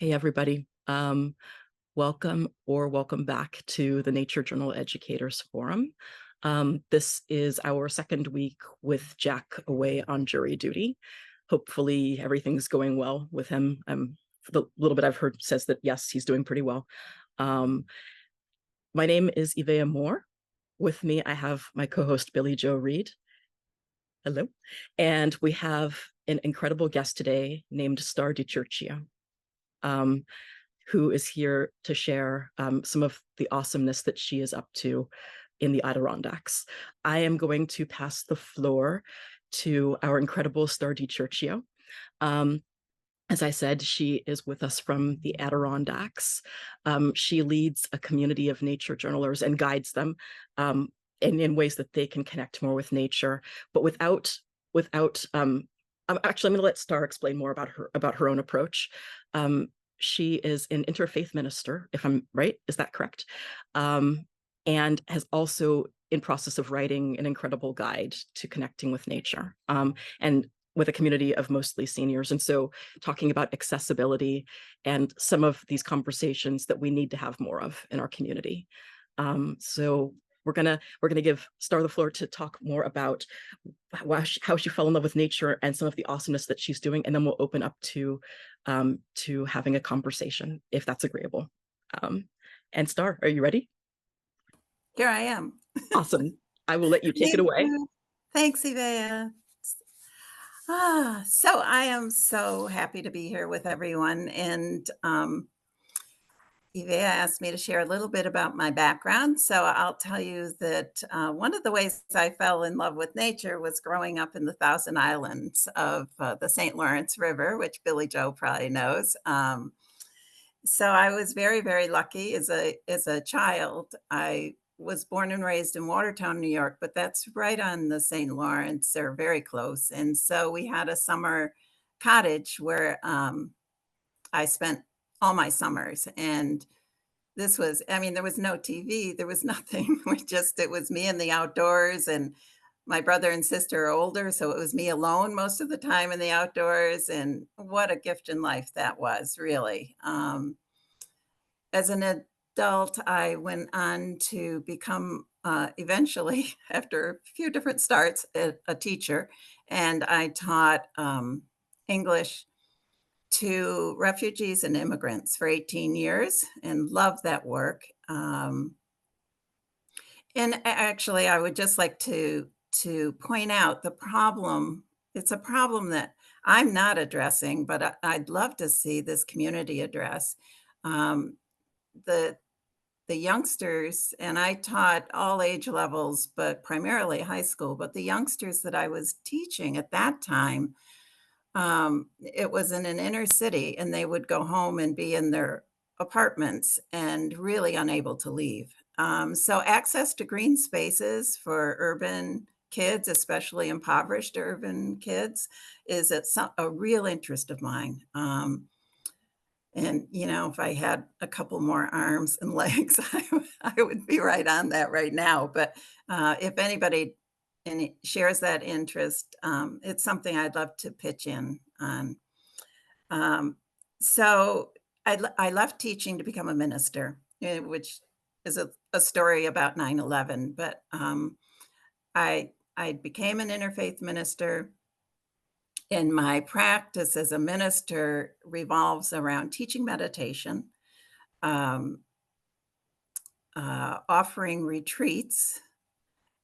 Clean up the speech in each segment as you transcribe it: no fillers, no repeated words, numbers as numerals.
Hey, everybody. Welcome back to the Nature Journal Educators Forum. This is our second week with Jack away on jury duty. Hopefully everything's going well with him. The little bit I've heard says that, yes, he's doing pretty well. My name is Yvea Moore. With me, I have my co-host, Billie Jo Reid. Hello. And we have an incredible guest today named Starr DiCiurcio. Who is here to share some of the awesomeness that she is up to in the Adirondacks. I am going to pass the floor to our incredible Starr DiCiurcio. As I said, she is with us from the Adirondacks. She leads a community of nature journalers and guides them in ways that they can connect more with nature, but actually, I'm going to let Starr explain more about her own approach. She is an interfaith minister, if I'm right. Is that correct? And has also in process of writing an incredible guide to connecting with nature, and with a community of mostly seniors. And so talking about accessibility and some of these conversations that we need to have more of in our community. So we're gonna give Starr the floor to talk more about how she fell in love with nature and some of the awesomeness that she's doing, and then we'll open up to having a conversation, if that's agreeable. And Starr, are you ready? Here I am. Awesome. I will let you take it Thank away. you. Thanks, Yvea. So I am so happy to be here with everyone. And Yvea asked me to share a little bit about my background. So I'll tell you that one of the ways I fell in love with nature was growing up in the Thousand Islands of the St. Lawrence River, which Billie Jo probably knows. So I was very, very lucky as a child. I was born and raised in Watertown, New York, but that's right on the St. Lawrence. They're very close. And so we had a summer cottage where I spent all my summers. And this was, I mean, there was no TV, there was nothing. It was me in the outdoors, and my brother and sister are older, so it was me alone most of the time in the outdoors. And what a gift in life that was, really. As an adult, I went on to become, eventually, after a few different starts, a teacher, and I taught English to refugees and immigrants for 18 years and loved that work. And actually, I would just like to point out the problem. It's a problem that I'm not addressing, but I'd love to see this community address. Um, the the youngsters, and I taught all age levels, but primarily high school, but the youngsters that I was teaching at that time, it was in an inner city, and they would go home and be in their apartments and really unable to leave. So access to green spaces for urban kids, especially impoverished urban kids, is a real interest of mine. And, if I had a couple more arms and legs, I would be right on that right now. But if anybody shares that interest, it's something I'd love to pitch in on. Um, so I left teaching to become a minister, which is a story about 9/11. But I became an interfaith minister, and my practice as a minister revolves around teaching meditation, um, offering retreats,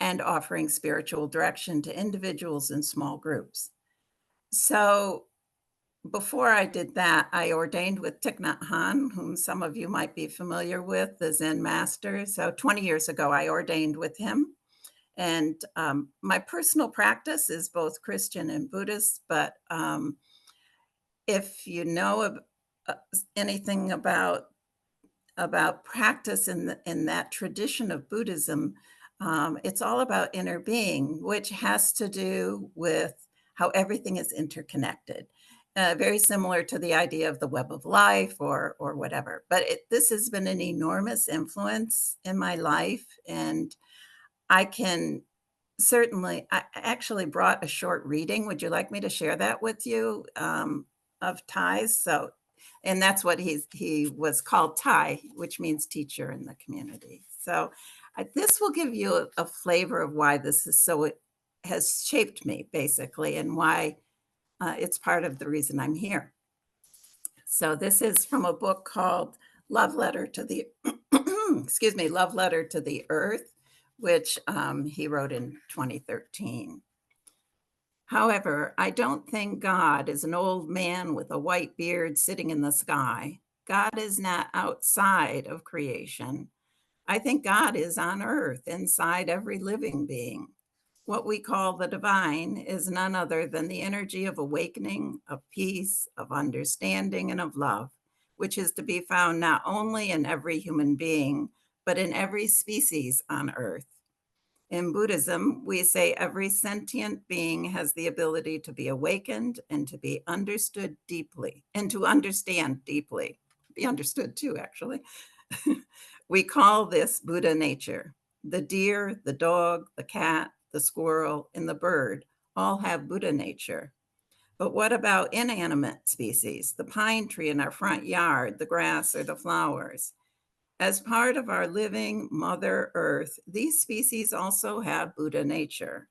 and offering spiritual direction to individuals in small groups. So before I did that, I ordained with Thich Nhat Hanh, whom some of you might be familiar with, the Zen master. So 20 years ago, I ordained with him. And my personal practice is both Christian and Buddhist, but if you know of anything about practice in that tradition of Buddhism, it's all about inner being, which has to do with how everything is interconnected. Very similar to the idea of the web of life or whatever. But this has been an enormous influence in my life, and I can certainly. I actually brought a short reading. Would you like me to share that with you, of Thais? So And that's what he was called Thai, which means teacher in the community. So this will give you a flavor of why this is so, it has shaped me basically, and why it's part of the reason I'm here. So this is from a book called Love Letter to the, excuse me, Love Letter to the Earth, which he wrote in 2013. However, I don't think God is an old man with a white beard sitting in the sky. God is not outside of creation. I think God is on earth, inside every living being. What we call the divine is none other than the energy of awakening, of peace, of understanding, and of love, which is to be found not only in every human being, but in every species on earth. In Buddhism, we say every sentient being has the ability to be awakened and to be understood deeply, and to understand deeply. Be understood too, actually. We call this Buddha nature. The deer, the dog, the cat, the squirrel, and the bird all have Buddha nature. But what about inanimate species, the pine tree in our front yard, the grass, or the flowers? As part of our living Mother Earth, these species also have Buddha nature.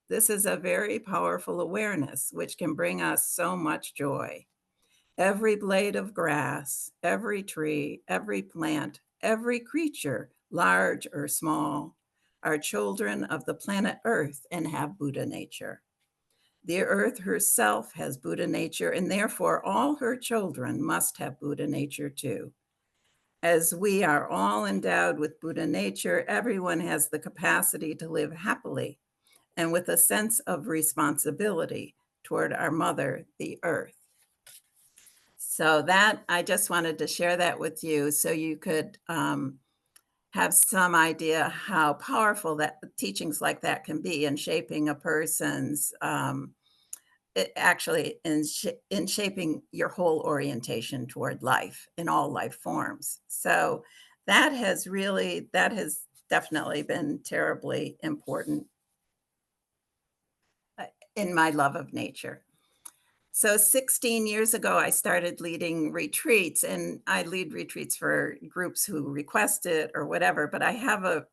This is a very powerful awareness, which can bring us so much joy. Every blade of grass, every tree, every plant, every creature, large or small, are children of the planet Earth and have Buddha nature. The Earth herself has Buddha nature, and therefore all her children must have Buddha nature too. As we are all endowed with Buddha nature, everyone has the capacity to live happily and with a sense of responsibility toward our mother, the Earth. So that, I just wanted to share that with you so you could have some idea how powerful that teachings like that can be in shaping a person's, actually in shaping your whole orientation toward life in all life forms. So that has definitely been terribly important in my love of nature. So 16 years ago, I started leading retreats, and I lead retreats for groups who request it or whatever. But I have a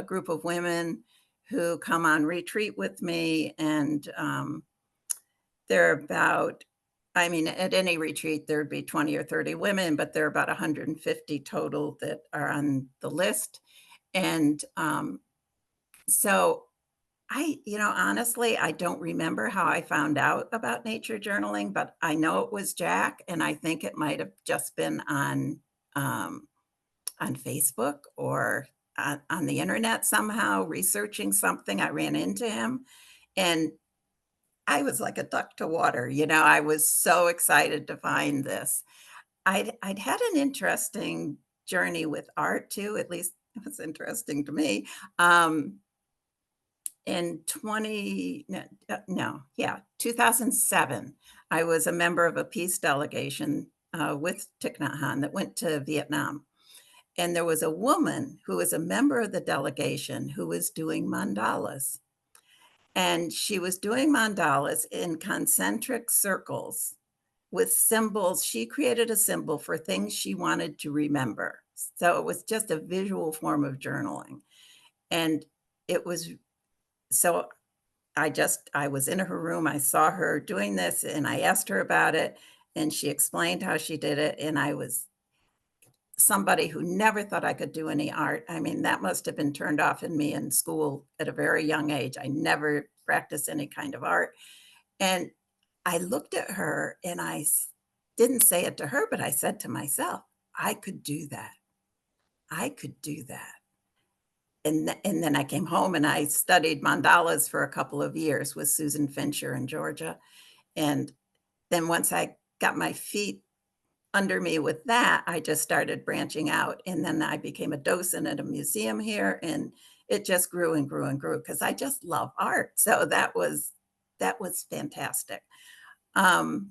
group of women who come on retreat with me, and they're about, I mean, at any retreat, there'd be 20 or 30 women, but there are about 150 total that are on the list. And so honestly, I don't remember how I found out about nature journaling, but I know it was Jack, and I think it might have just been on Facebook or on the internet somehow, researching something. I ran into him, and I was like a duck to water. I was so excited to find this. I'd had an interesting journey with art too, at least it was interesting to me. In 2007, I was a member of a peace delegation with Thich Nhat Hanh that went to Vietnam. And there was a woman who was a member of the delegation who was doing mandalas. And she was doing mandalas in concentric circles with symbols. She created a symbol for things she wanted to remember. So it was just a visual form of journaling. And it was so I was in her room. I saw her doing this and I asked her about it, and she explained how she did it. And I was somebody who never thought I could do any art. I mean, that must have been turned off in me in school at a very young age. I never practiced any kind of art. And I looked at her and didn't say it to her, but I said to myself, I could do that. I could do that. And then I came home and I studied mandalas for a couple of years with Susan Fincher in Georgia. And then once I got my feet under me with that, I just started branching out. And then I became a docent at a museum here, and it just grew and grew and grew because I just love art. So that was fantastic. Now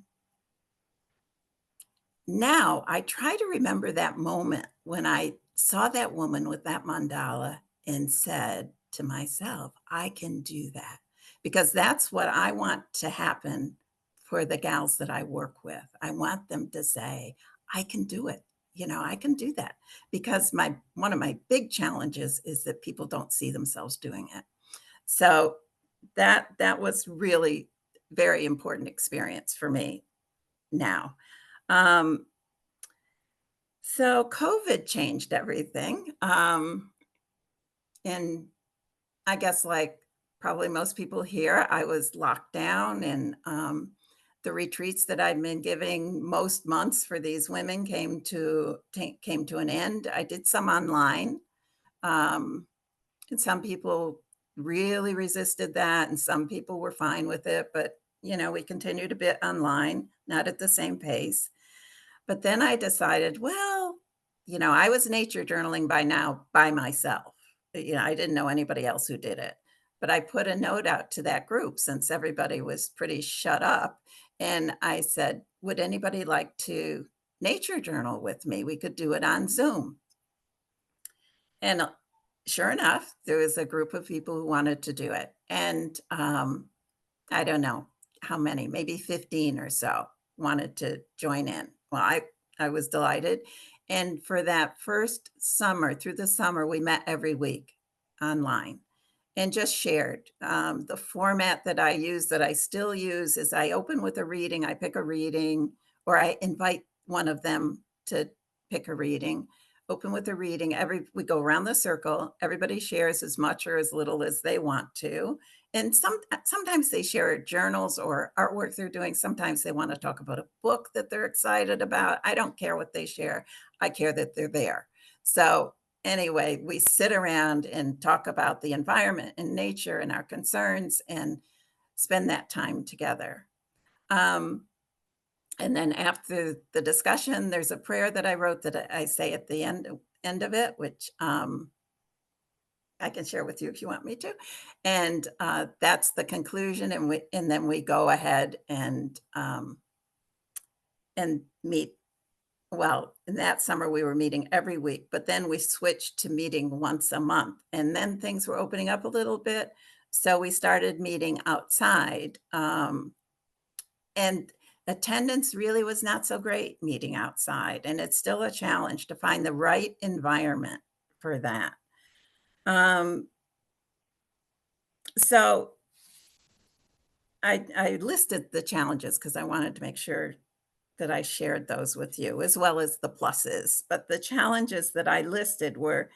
I try to remember that moment when I saw that woman with that mandala and said to myself, I can do that, because that's what I want to happen for the gals that I work with. I want them to say, I can do it. I can do that, because one of my big challenges is that people don't see themselves doing it. So that was really very important experience for me now. Um, so COVID changed everything. And I guess, like probably most people here, I was locked down, and the retreats that I'd been giving most months for these women came to an end. I did some online, um, and some people really resisted that, and some people were fine with it. But we continued a bit online, not at the same pace. But then I decided, well, I was nature journaling by now by myself. I didn't know anybody else who did it. But I put a note out to that group, since everybody was pretty shut up. And I said, would anybody like to nature journal with me? We could do it on Zoom. And sure enough, there was a group of people who wanted to do it. And I don't know how many, maybe 15 or so wanted to join in. Well, I was delighted. And for that first summer, through the summer, we met every week online and just shared. The format that I use, that I still use, is I open with a reading, I pick a reading, or I invite one of them to pick a reading. Open with a reading. We go around the circle. Everybody shares as much or as little as they want to. And sometimes they share journals or artwork they're doing. Sometimes they want to talk about a book that they're excited about. I don't care what they share. I care that they're there. So anyway, we sit around and talk about the environment and nature and our concerns, and spend that time together. And then after the discussion, there's a prayer that I wrote that I say at the end of it, which I can share with you if you want me to. And that's the conclusion. And then we go ahead and meet. Well, in that summer, we were meeting every week, but then we switched to meeting once a month. And then things were opening up a little bit. So we started meeting outside. And attendance really was not so great meeting outside. And it's still a challenge to find the right environment for that. So I listed the challenges because I wanted to make sure that I shared those with you, as well as the pluses. But the challenges that I listed were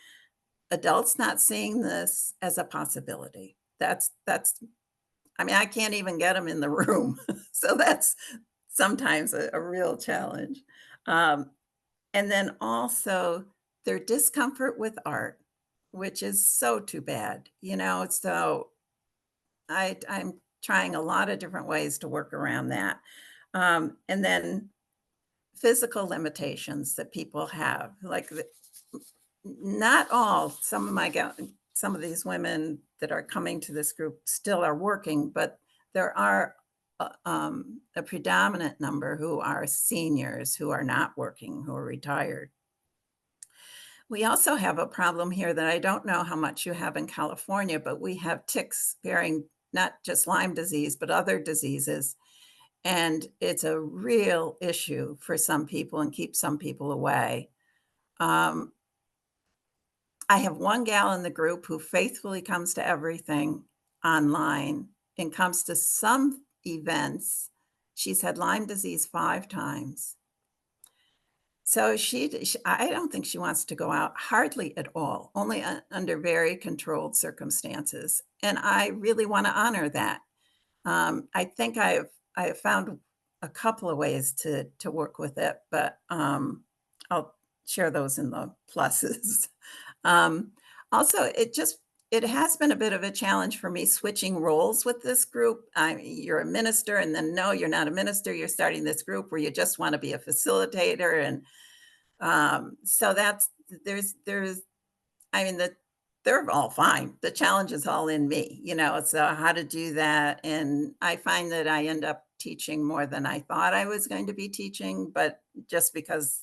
adults not seeing this as a possibility. I mean, I can't even get them in the room. So that's sometimes a real challenge. Um, and then also their discomfort with art, which is so too bad. So I'm trying a lot of different ways to work around that. And then physical limitations that people have, like not all, some of these women that are coming to this group still are working, but there are a predominant number who are seniors, who are not working, who are retired. We also have a problem here that I don't know how much you have in California, but we have ticks bearing not just Lyme disease, but other diseases. And it's a real issue for some people and keeps some people away. Um, I have one gal in the group who faithfully comes to everything online and comes to some events. She's had Lyme disease 5 times. So I don't think she wants to go out hardly at all, only under very controlled circumstances. And I really want to honor that. I think I have found a couple of ways to work with it, but I'll share those in the pluses. Um, Also, it has been a bit of a challenge for me switching roles with this group. You're a minister, and then no, you're not a minister. You're starting this group where you just want to be a facilitator, and so there's I mean they're all fine. The challenge is all in me, so how to do that. And I find that I end up teaching more than I thought I was going to be teaching, but just because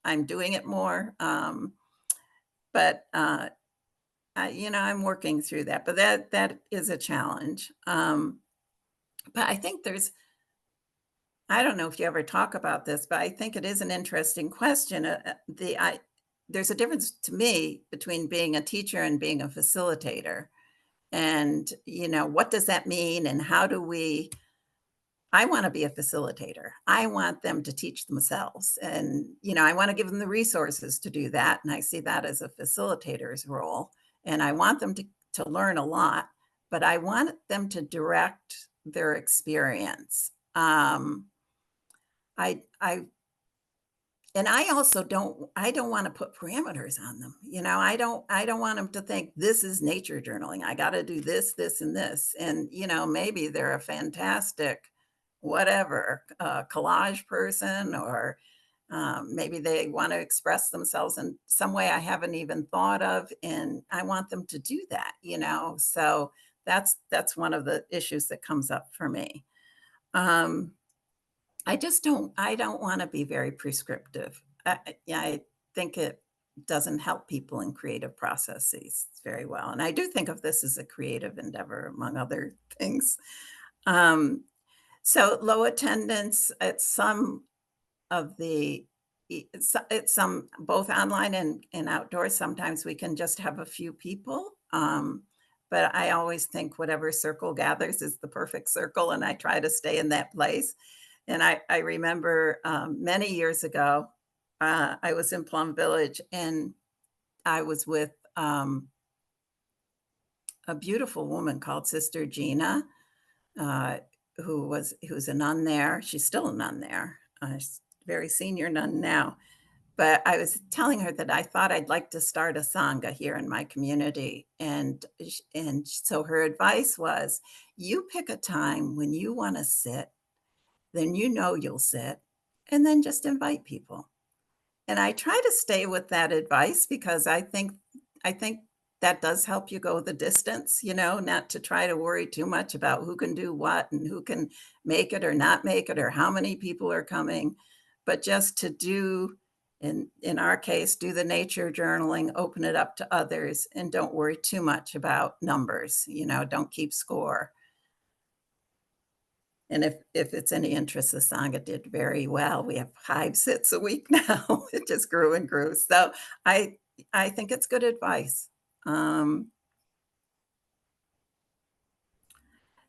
I'm doing it more. But I'm working through that, but that is a challenge. But I think there's I don't know if you ever talk about this, but I think it is an interesting question. There's a difference to me between being a teacher and being a facilitator. And, what does that mean? And how do we I wanna be a facilitator. I want them to teach themselves, and, I wanna give them the resources to do that, and I see that as a facilitator's role, and I want them to learn a lot, but I want them to direct their experience. I and I also don't wanna put parameters on them, I don't want them to think, "This is nature journaling. I gotta do this, this, and this," and, maybe they're a fantastic whatever, collage person, or, maybe they wanna express themselves in some way I haven't even thought of, and I want them to do that, So that's one of the issues that comes up for me. Um I don't wanna be very prescriptive. Yeah, I think it doesn't help people in creative processes very well, and I do think of this as a creative endeavor among other things. Um, so low attendance at some of the it's some both online and outdoors. Sometimes we can just have a few people, but I always think whatever circle gathers is the perfect circle, and I try to stay in that place. And I remember, many years ago, I was in Plum Village, and I was with, a beautiful woman called Sister Gina, uh, who's a nun there. She's still a nun there. She's a very senior nun now. But I was telling her that I thought I'd like to start a sangha here in my community, and so her advice was, "You pick a time when you wanna sit, then you'll sit, and then just invite people." And I try to stay with that advice because I think that does help you go the distance, not to try to worry too much about who can do what and who can make it or not make it or how many people are coming, but just to do in our case, do the nature journaling, open it up to others, and don't worry too much about numbers, don't keep score. And if it's any interest, the Sangha did very well. We have 5 sits a week now. It just grew and grew. So I I think it's good advice. Um,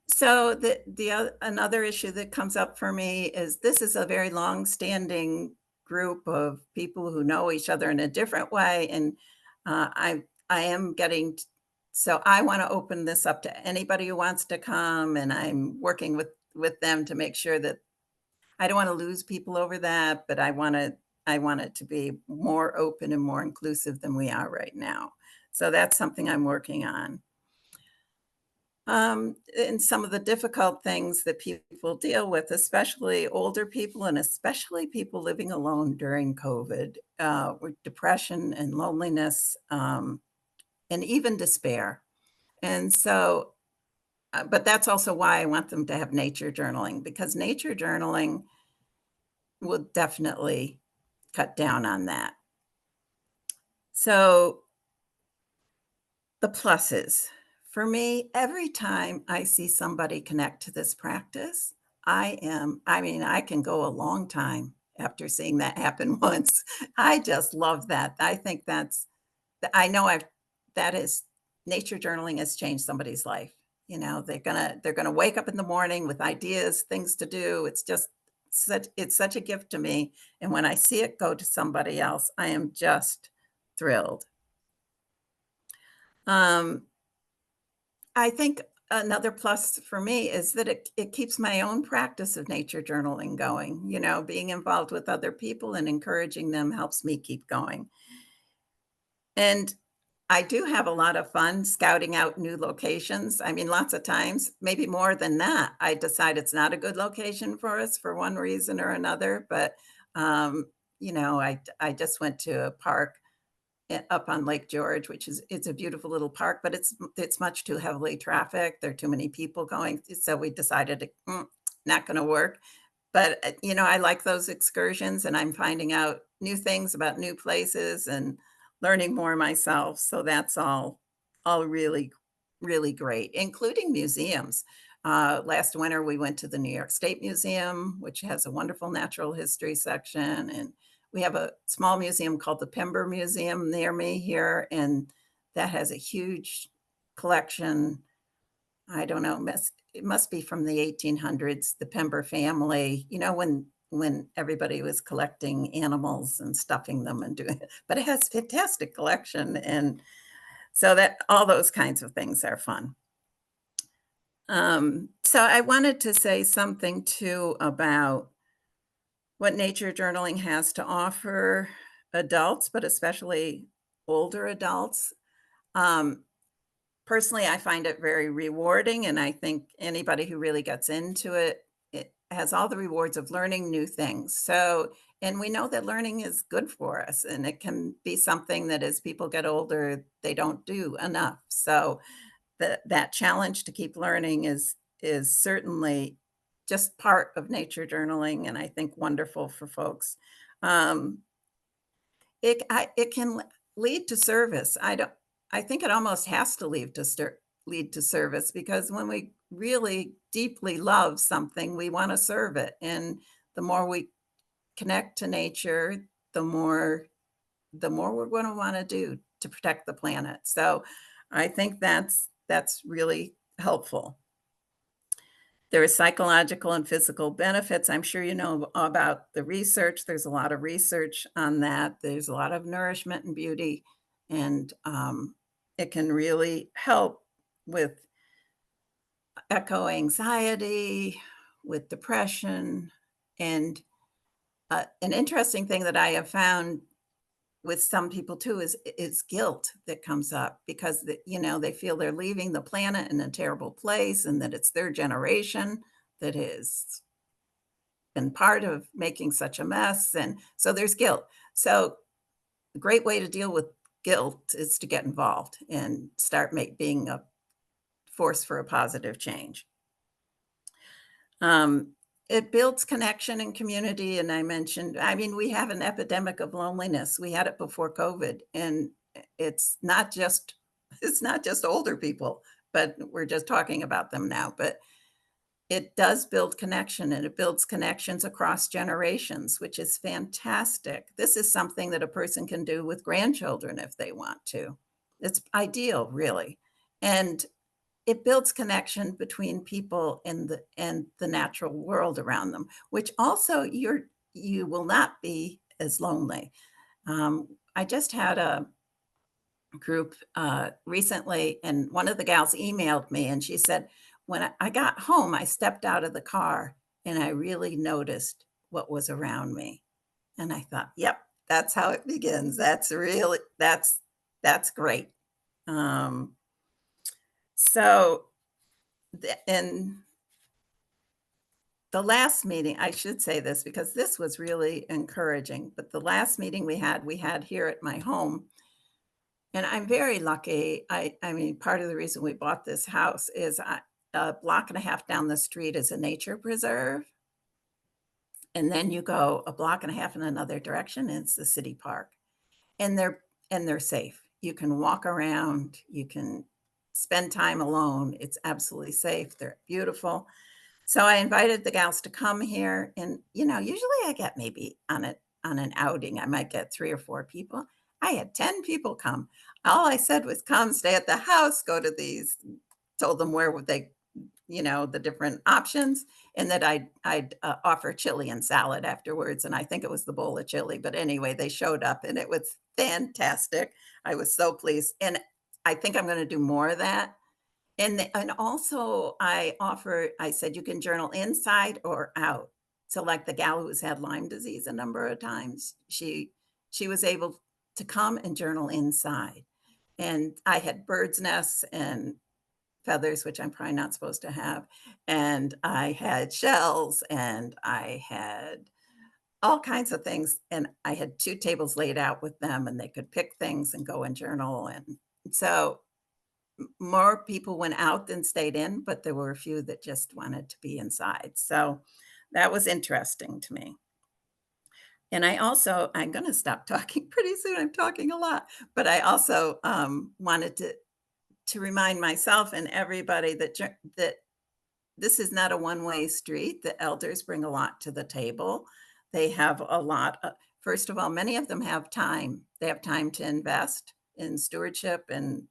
so another issue that comes up for me is this is a very long-standing group of people who know each other in a different way, and, I am getting t so I wanna open this up to anybody who wants to come, and I'm working with them to make sure that I don't wanna lose people over that, but I want it to be more open and more inclusive than we are right now. So that's something I'm working on. And some of the difficult things that people deal with, especially older people and especially people living alone during COVID, were depression and loneliness, and even despair. And so, but that's also why I want them to have nature journaling, because nature journaling will definitely cut down on that. So, the pluses. For me, every time I see somebody connect to this practice, I can go a long time after seeing that happen once. I just love that. I think I know that is nature journaling has changed somebody's life. They're gonna wake up in the morning with ideas, things to do. It's such a gift to me. And when I see it go to somebody else, I am just thrilled. Um, I think another plus for me is that it keeps my own practice of nature journaling going. Being involved with other people and encouraging them helps me keep going. And I do have a lot of fun scouting out new locations. I mean, lots of times, maybe more than that, I decide it's not a good location for us for one reason or another. But I just went to a park up on Lake George, which is it's a beautiful little park, but it's much too heavily trafficked. There are too many people going, so we decided to not going to work. But I like those excursions, and I'm finding out new things about new places and learning more myself. So that's all really really great, including museums. Last winter, we went to the New York State Museum, which has a wonderful natural history section, and we have a small museum called the Pember Museum near me here, and that has a huge collection. I don't know, it must be from the 1800s, the Pember family, when everybody was collecting animals and stuffing them and doing it, but it has fantastic collection, and so that all those kinds of things are fun. So I wanted to say something too about what nature journaling has to offer adults, but especially older adults. Um, Personally, I find it very rewarding, and I think anybody who really gets into it, it has all the rewards of learning new things. So, and we know that learning is good for us, and it can be something that as people get older, they don't do enough. So, that challenge to keep learning is certainly just part of nature journaling, and I think wonderful for folks. Um, it can lead to service. I think it almost has to lead to service, because when we really deeply love something, we wanna serve it, and the more we connect to nature, the more we're gonna wanna do to protect the planet. So, I think that's really helpful. There are psychological and physical benefits. I'm sure you know about the research. There's a lot of research on that. There's a lot of nourishment and beauty, and it can really help with echo anxiety, with depression, and an interesting thing that I have found with some people too is guilt that comes up, because they feel they're leaving the planet in a terrible place, and that it's their generation that has been part of making such a mess, and so there's guilt. So a great way to deal with guilt is to get involved and start being a force for a positive change. Um, it builds connection and community, and I mean, we have an epidemic of loneliness. We had it before COVID, and it's not just it's not just older people, but we're just talking about them now. But it does build connection, and it builds connections across generations, which is fantastic. This is something that a person can do with grandchildren if they want to. It's ideal, really. And it builds connection between people and the natural world around them, which also you will not be as lonely. I just had a group recently, and one of the gals emailed me, and she said, "When I got home, I stepped out of the car and I really noticed what was around me." And I thought, "Yep, that's how it begins. That's great." Um, so in the last meeting, I should say this because this was really encouraging, but the last meeting we had here at my home, and I'm very lucky. I mean, part of the reason we bought this house is a block and a half down the street is a nature preserve, and then you go a block and a half in another direction, and it's the city park. And they're safe. You can walk around, you can spend time alone. It's absolutely safe. They're beautiful. So I invited the gals to come here, and, usually I get maybe on an outing, I might get 3 or 4 people. I had 10 people come. All I said was, "Come, stay at the house, go to these," told them where would they, the different options, and that I'd offer chili and salad afterwards, and I think it was the bowl of chili, but anyway, they showed up, and it was fantastic. I was so pleased, and I think I'm gonna do more of that. And also I said, "You can journal inside or out." So, like, the gal who's had Lyme disease a number of times, she was able to come and journal inside. And I had bird's nests and feathers, which I'm probably not supposed to have, and I had shells, and I had all kinds of things, and I had 2 tables laid out with them, and they could pick things and go and journal, and so more people went out than stayed in, but there were a few that just wanted to be inside. So that was interesting to me. And I'm going to stop talking pretty soon. I'm talking a lot, but I also wanted to remind myself and everybody that this is not a one-way street. The elders bring a lot to the table. They have a lot first of all, many of them have time. They have time to invest in stewardship in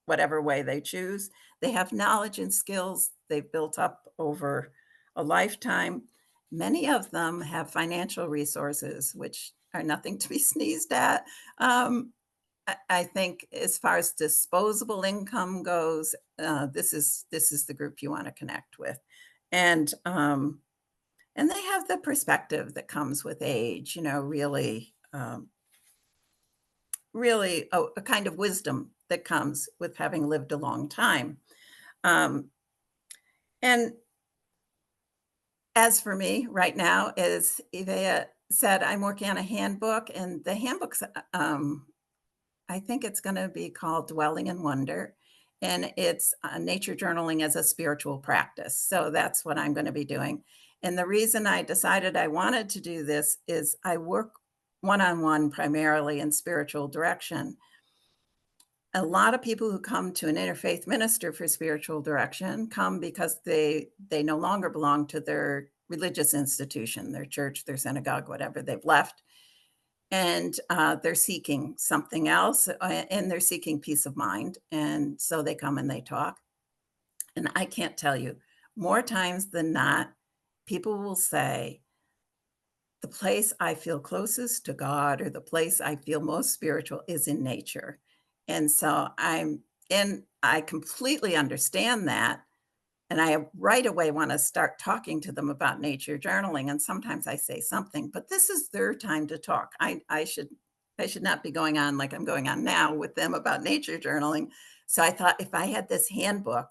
whatever way they choose. They have knowledge and skills they've built up over a lifetime. Many of them have financial resources, which are nothing to be sneezed at. I think as far as disposable income goes, this is the group you want to connect with, and they have the perspective that comes with age. You know, really a kind of wisdom that comes with having lived a long time. Um, and as for me right now, as Yvea said, I'm working on a handbook, and the handbook's I think it's going to be called Dwelling in Wonder. And it's nature journaling as a spiritual practice. So that's what I'm going to be doing. And the reason I decided I wanted to do this is I work one-on-one primarily in spiritual direction. A lot of people who come to an interfaith minister for spiritual direction come because they no longer belong to their religious institution, their church, their synagogue, whatever. They've left, and they're seeking something else, and they're seeking peace of mind. And so they come and they talk. And I can't tell you, more times than not, people will say, the place I feel closest to God or the place I feel most spiritual is in nature. And so I completely understand that. And I right away want to start talking to them about nature journaling. And sometimes I say something, but this is their time to talk. I should not be going on like I'm going on now with them about nature journaling. So I thought if I had this handbook,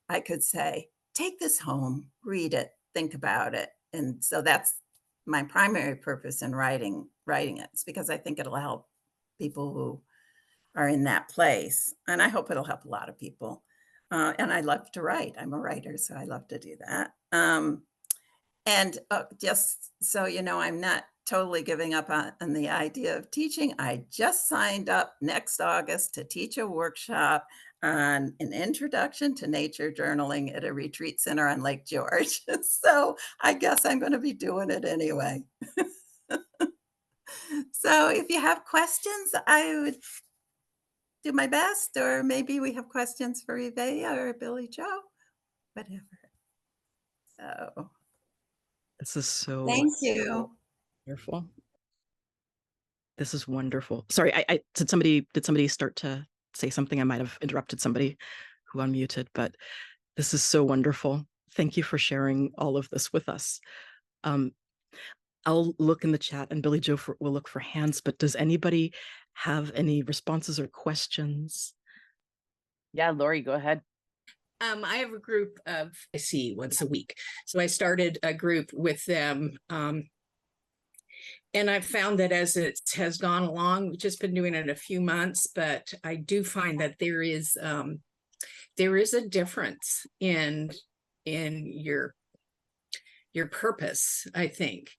I could say, take this home, read it, think about it. And so that's my primary purpose in writing it. It's because I think it'll help people who are in that place. And I hope it'll help a lot of people. And I love to write. I'm a writer, so I love to do that. And just so you know, I'm not totally giving up on the idea of teaching. I just signed up next August to teach a workshop on an introduction to nature journaling at a retreat center on Lake George. So I guess I'm going to be doing it anyway. So if you have questions, I would do my best, or maybe we have questions for Yvea or Billie Joe, whatever. So This is so thank you. wonderful. This is wonderful. Sorry, I did somebody start to say something? I might have interrupted somebody who unmuted, but this is so wonderful. Thank you for sharing all of this with us. I'll look in the chat, and Billie Joe will look for hands, but does anybody have any responses or questions? Yeah, Lori, go ahead. I have a group of I see once a week. So I started a group with them. And I've found that as it has gone along, we've just been doing it a few months, but I do find that there is a difference in your purpose, I think.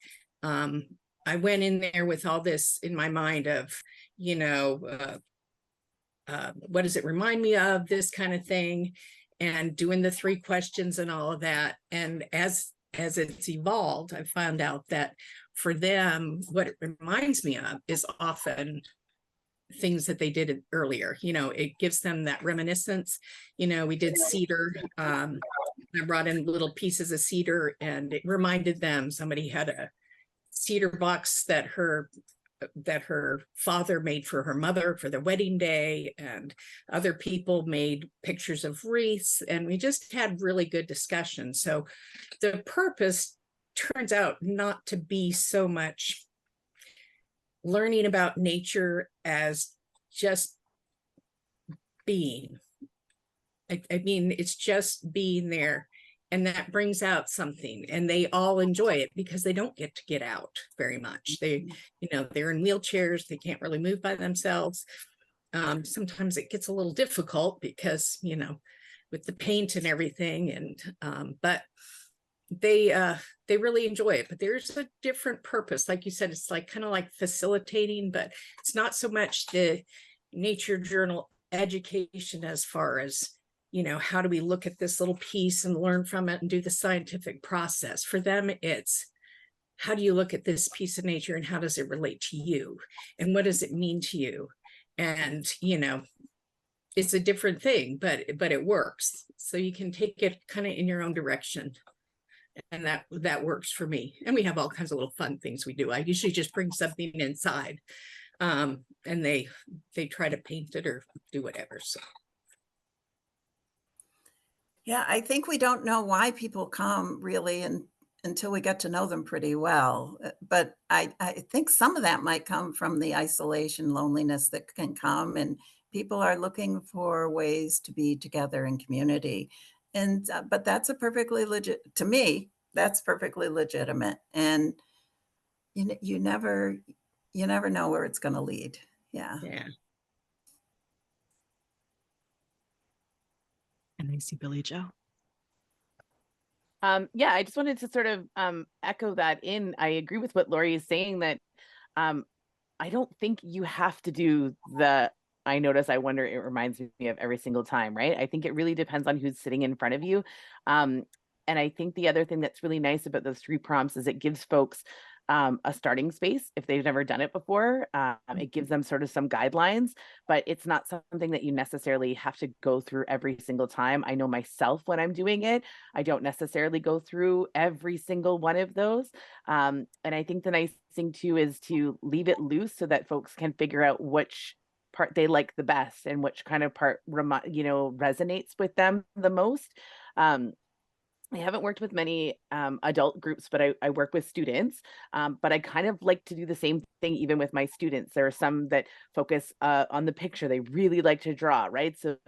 I went in there with all this in my mind of, what does it remind me of, this kind of thing, and doing the 3 questions and all of that. And as it's evolved, I found out that for them, what it reminds me of is often things that they did earlier. It gives them that reminiscence. We did cedar. I brought in little pieces of cedar, and it reminded them somebody had a cedar box that her father made for her mother for their wedding day, and other people made pictures of wreaths, and we just had really good discussion. So the purpose turns out not to be so much learning about nature as just being. I mean, it's just being there, and that brings out something, and they all enjoy it because they don't get to get out very much. They're in wheelchairs. They can't really move by themselves. Sometimes it gets a little difficult because, with the paint and everything, and but they really enjoy it. But there's a different purpose. Like you said, it's like kind of like facilitating, but it's not so much the nature journal education as far as you know, how do we look at this little piece and learn from it and do the scientific process? For them, it's how do you look at this piece of nature and how does it relate to you? And what does it mean to you? And, you know, it's a different thing, but it works. So you can take it kind of in your own direction. And that works for me. And we have all kinds of little fun things we do. I usually just bring something inside, and they try to paint it or do whatever. So Yeah, I think we don't know why people come really until we get to know them pretty well. But I think some of that might come from the isolation, loneliness that can come, and people are looking for ways to be together in community. And but that's a perfectly legit to me. That's perfectly legitimate, and you never know where it's going to lead. Yeah. yeah. And I see Billie Joe. Yeah, I just wanted to sort of echo that in. I agree with what Lori is saying, that I don't think you have to do the I notice, I wonder, it reminds me of every single time, right? I think it really depends on who's sitting in front of you. And I think the other thing that's really nice about those 3 prompts is it gives folks a starting space if they've never done it before. It gives them sort of some guidelines, but it's not something that you necessarily have to go through every single time. I know myself when I'm doing it, I don't necessarily go through every single one of those. And I think the nice thing too is to leave it loose so that folks can figure out which part they like the best and which kind of part resonates with them the most. I haven't worked with many adult groups, but I work with students. But I kind of like to do the same thing even with my students. There are some that focus on the picture. They really like to draw, right? So,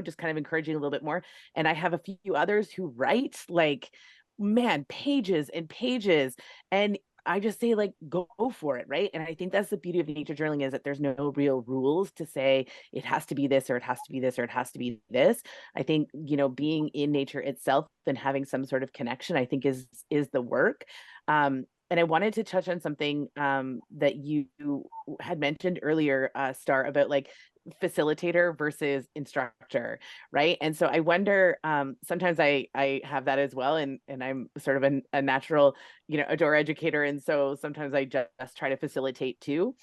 just kind of encouraging a little bit more. And I have a few others who write like, man, pages and pages. And I just say, like, go for it, right? And I think that's the beauty of nature journaling, is that there's no real rules to say it has to be this or it has to be this or it has to be this. I think, being in nature itself and having some sort of connection, I think is the work. And I wanted to touch on something that you had mentioned earlier, Starr, about like facilitator versus instructor, right? And so I wonder, sometimes I have that as well, and I'm sort of a natural, adore educator, and so sometimes I just try to facilitate too.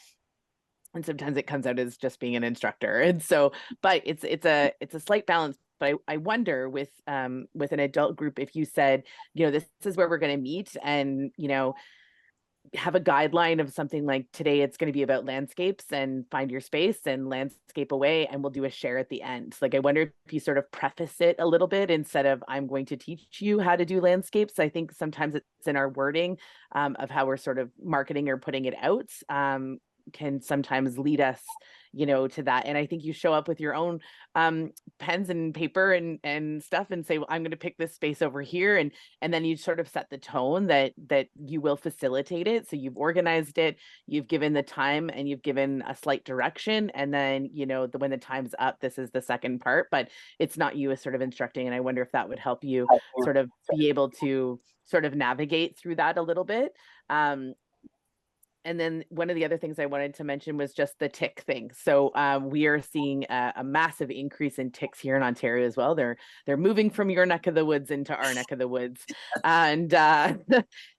And sometimes it comes out as just being an instructor. And so, but it's a slight balance. But I wonder with an adult group, if you said, this is where we're going to meet, and have a guideline of something like, today it's going to be about landscapes and find your space and landscape away, and we'll do a share at the end. Like, I wonder if you sort of preface it a little bit instead of, I'm going to teach you how to do landscapes. I think sometimes it's in our wording of how we're sort of marketing or putting it out, can sometimes lead us, to that. And I think you show up with your own pens and paper and stuff and say, well, I'm going to pick this space over here. And then you sort of set the tone that you will facilitate it. So you've organized it, you've given the time, and you've given a slight direction. And then, when the time's up, this is the second part, but it's not you as sort of instructing. And I wonder if that would help you sort of be able to sort of navigate through that a little bit. And then one of the other things I wanted to mention was just the tick thing. So we are seeing a massive increase in ticks here in Ontario as well. They're moving from your neck of the woods into our neck of the woods, and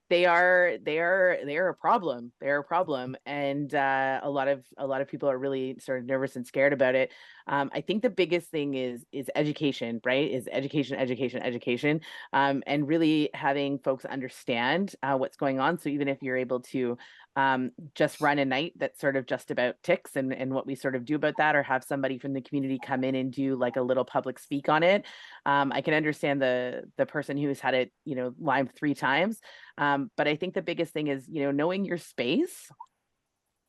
they are a problem. They're a problem, and a lot of people are really sort of nervous and scared about it. I think the biggest thing is education, right? Is education, and really having folks understand what's going on. So even if you're able to just run a night that's sort of just about ticks and what we sort of do about that, or have somebody from the community come in and do like a little public speak on it. I can understand the person who's had it, Lyme 3 times. But I think the biggest thing is, knowing your space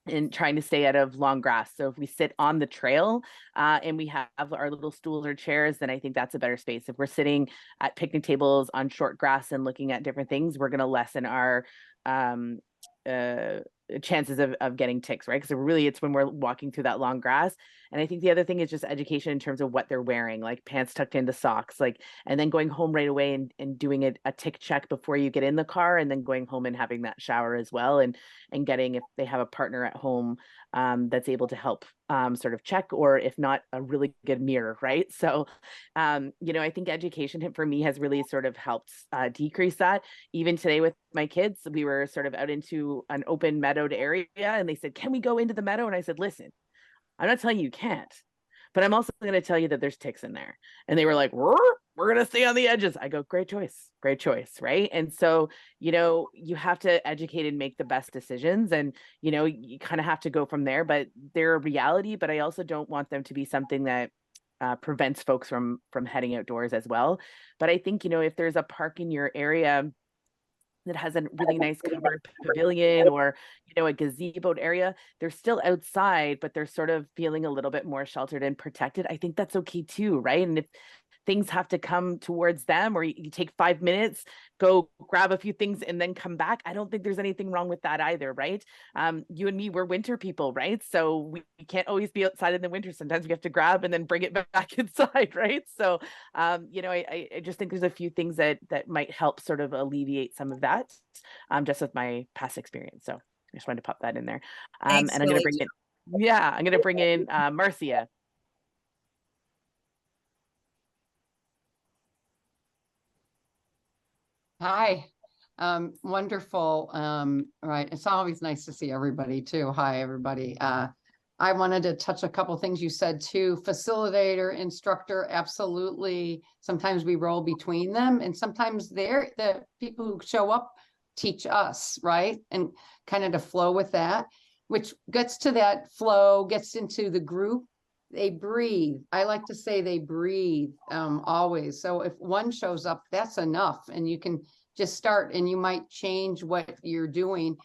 and trying to stay out of long grass. So if we sit on the trail and we have our little stools or chairs, then I think that's a better space. If we're sitting at picnic tables on short grass and looking at different things, we're going to lessen our chances of getting ticks, right? Because really it's when we're walking through that long grass. And I think the other thing is just education in terms of what they're wearing, like pants tucked into socks, like, and then going home right away and doing a tick check before you get in the car, and then going home and having that shower as well. And getting, if they have a partner at home that's able to help sort of check, or if not, a really good mirror, right? So, I think education for me has really sort of helped decrease that. Even today with my kids, we were sort of out into an open meadowed area, and they said, "Can we go into the meadow?" And I said, "Listen, I'm not telling you can't, but I'm also going to tell you that there's ticks in there." And they were like, we're going to stay on the edges. I go, great choice, right? And so, you have to educate and make the best decisions, and you kind of have to go from there. But they're a reality, but I also don't want them to be something that prevents folks from heading outdoors as well. But I think, if there's a park in your area that has a really nice covered pavilion, or a gazeboed area, they're still outside, but they're sort of feeling a little bit more sheltered and protected. I think that's okay too, right? And if things have to come towards them, or you take 5 minutes, go grab a few things and then come back, I don't think there's anything wrong with that either, right? You and me, we're winter people, right? So we can't always be outside in the winter. Sometimes we have to grab and then bring it back inside, right? So I just think there's a few things that might help sort of alleviate some of that, just with my past experience. So I just wanted to pop that in there. Thanks, And I'm going to Billie. bring in Marcia. Hi, wonderful. Right. It's always nice to see everybody too. Hi, everybody. I wanted to touch a couple things you said too. Facilitator, instructor, absolutely. Sometimes we roll between them, and sometimes they're the people who show up teach us, right? And kind of to flow with that, which gets to that flow, gets into the group. They breathe. I like to say they breathe always. So if one shows up, that's enough. And you can just start, and you might change what you're doing.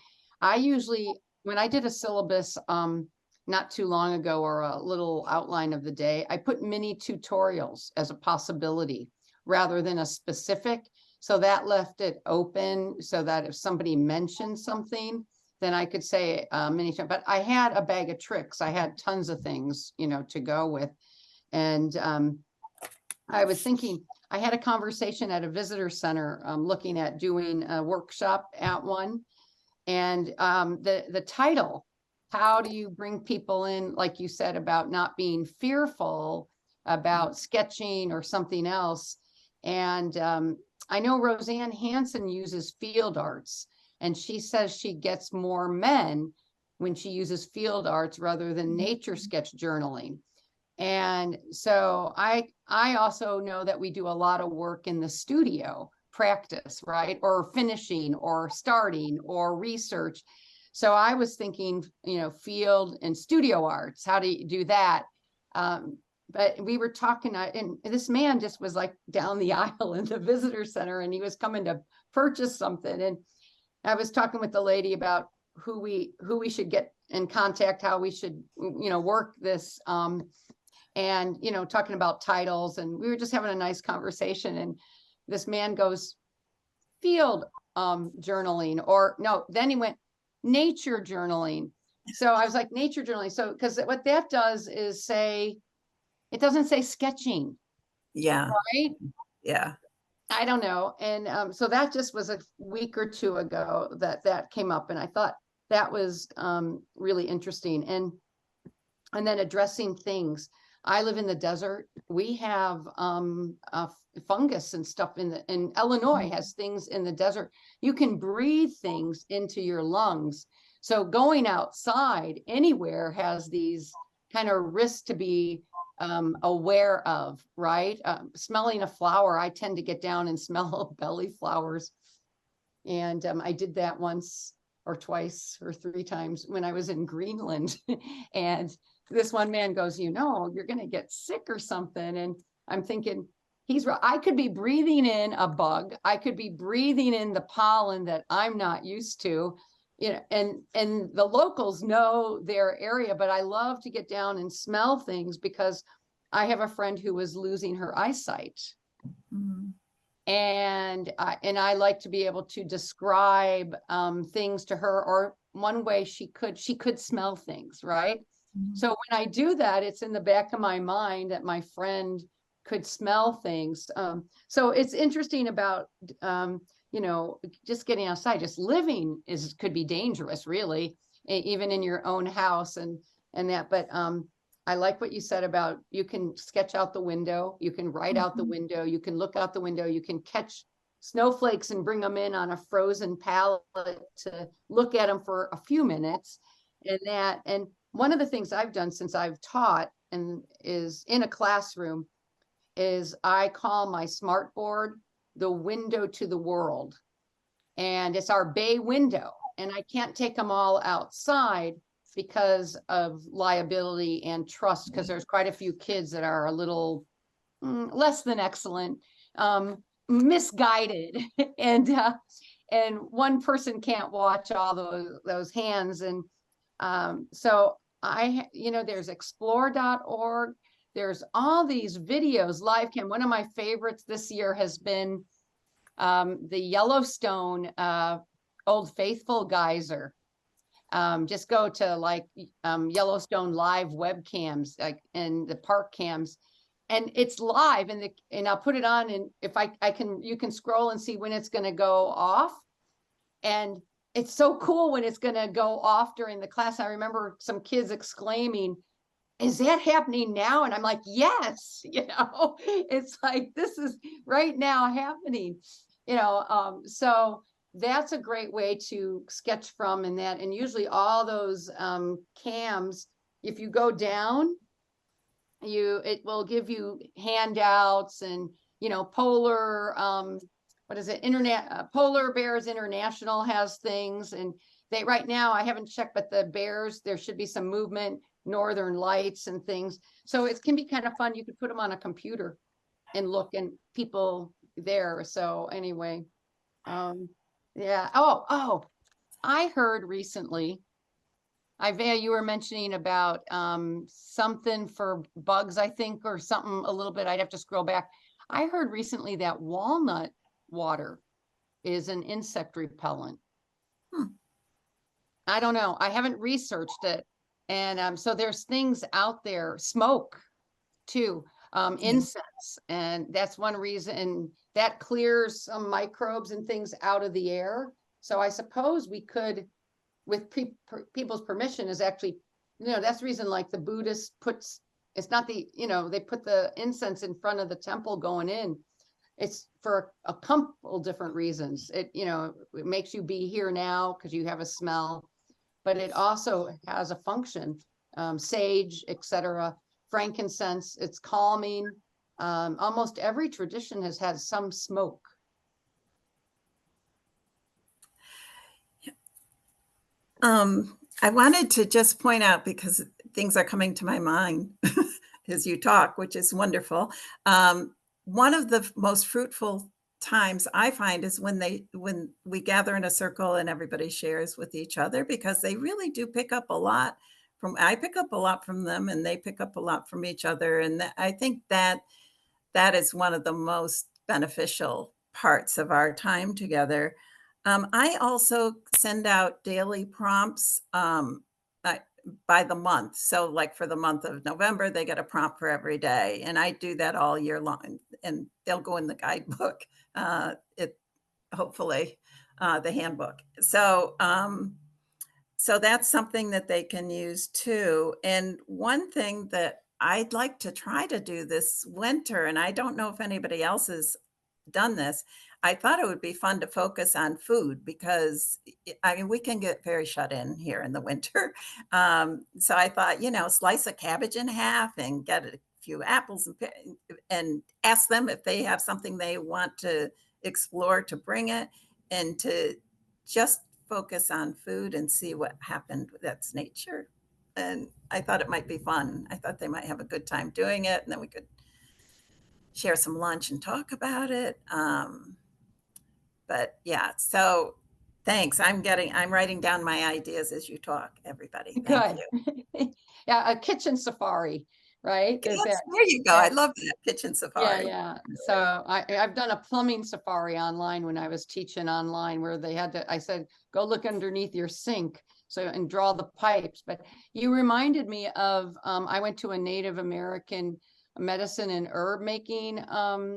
I usually, when I did a syllabus not too long ago, or a little outline of the day, I put mini tutorials as a possibility rather than a specific. So that left it open so that if somebody mentioned something, then I could say many times. But I had a bag of tricks. I had tons of things, to go with. And I was thinking, I had a conversation at a visitor center looking at doing a workshop at one. And the title, how do you bring people in, like you said, about not being fearful about sketching or something else. And I know Roseanne Hansen uses field arts. And she says she gets more men when she uses field arts rather than nature sketch journaling. And so I also know that we do a lot of work in the studio practice, right? Or finishing or starting or research. So I was thinking, field and studio arts, how do you do that? But we were talking, and this man just was like down the aisle in the visitor center, and he was coming to purchase something. And I was talking with the lady about who we should get in contact, how we should, work this, and, talking about titles, and we were just having a nice conversation. And this man goes, field journaling, or no, then he went nature journaling. So I was like, nature journaling. So, because what that does is say, it doesn't say sketching. Yeah. Right? Yeah. I don't know. And so that just was a week or two ago that came up, and I thought that was really interesting. And then addressing things. I live in the desert. We have fungus and stuff in Illinois has things in the desert. You can breathe things into your lungs. So going outside anywhere has these kind of risks to be aware of, right? Smelling a flower, I tend to get down and smell belly flowers. And I did that once or twice or 3 times when I was in Greenland. And this one man goes, you're going to get sick or something. And I'm thinking, he's right. I could be breathing in a bug. I could be breathing in the pollen that I'm not used to. And the locals know their area, but I love to get down and smell things because I have a friend who was losing her eyesight. Mm-hmm. And I like to be able to describe things to her, or one way she could smell things, right? So when I do that, it's in the back of my mind that my friend could smell things. So it's interesting about, you know, just getting outside, just living could be dangerous, really, even in your own house and that. But I like what you said about you can sketch out the window, you can write out the window, you can look out the window, you can catch snowflakes and bring them in on a frozen pallet to look at them for a few minutes. And one of the things I've done since I've taught and is in a classroom is I call my smart board the window to the world. And it's our bay window. And I can't take them all outside because of liability and trust, because there's quite a few kids that are a little less than excellent, misguided. And one person can't watch all those hands. And so there's explore.org. There's all these videos, live cam. One of my favorites this year has been the Yellowstone Old Faithful geyser. Just go to like Yellowstone live webcams, like and the park cams, and it's live. And I'll put it on, and if you can scroll and see when it's going to go off. And it's so cool when it's going to go off during the class. I remember some kids exclaiming, "Is that happening now?" And I'm like, yes, it's like, this is right now happening, so that's a great way to sketch from. And usually all those cams, if you go down, it will give you handouts and, Polar, Polar Bears International has things. And right now, I haven't checked, but the bears, there should be some movement, Northern Lights and things. So it can be kind of fun. You could put them on a computer and look, and people there. So anyway, yeah. Oh, I heard recently, Yvea, you were mentioning about something for bugs, I think, or something a little bit. I'd have to scroll back. I heard recently that walnut water is an insect repellent. I don't know. I haven't researched it. And so there's things out there, smoke too, incense. And that's one reason that clears some microbes and things out of the air. So I suppose we could, with people's permission, is actually, that's the reason, like the Buddhist it's not they put the incense in front of the temple going in. It's for a couple different reasons. It makes you be here now because you have a smell, but it also has a function, sage, etc., frankincense, it's calming. Almost every tradition has had some smoke. I wanted to just point out, because things are coming to my mind as you talk, which is wonderful. One of the most fruitful times I find is when we gather in a circle and everybody shares with each other, because they really do pick up a lot I pick up a lot from them, and they pick up a lot from each other. And I think that is one of the most beneficial parts of our time together. I also send out daily prompts by the month. So like for the month of November, they get a prompt for every day. And I do that all year long, and they'll go in the guidebook, hopefully the handbook. So that's something that they can use too. And one thing that I'd like to try to do this winter, and I don't know if anybody else has done this, I thought it would be fun to focus on food, because we can get very shut in here in the winter. So I thought, slice a cabbage in half and get a few apples and ask them if they have something they want to explore, to bring it, and to just focus on food and see what happened. That's nature. And I thought it might be fun. I thought they might have a good time doing it, and then we could share some lunch and talk about it. But yeah, so thanks. I'm writing down my ideas as you talk, everybody. Thank you. Yeah, a kitchen safari, right? Yes, there you go. I love that, kitchen safari. Yeah. So I've done a plumbing safari online when I was teaching online, where I said, go look underneath your sink So, and draw the pipes. But you reminded me of, I went to a Native American medicine and herb making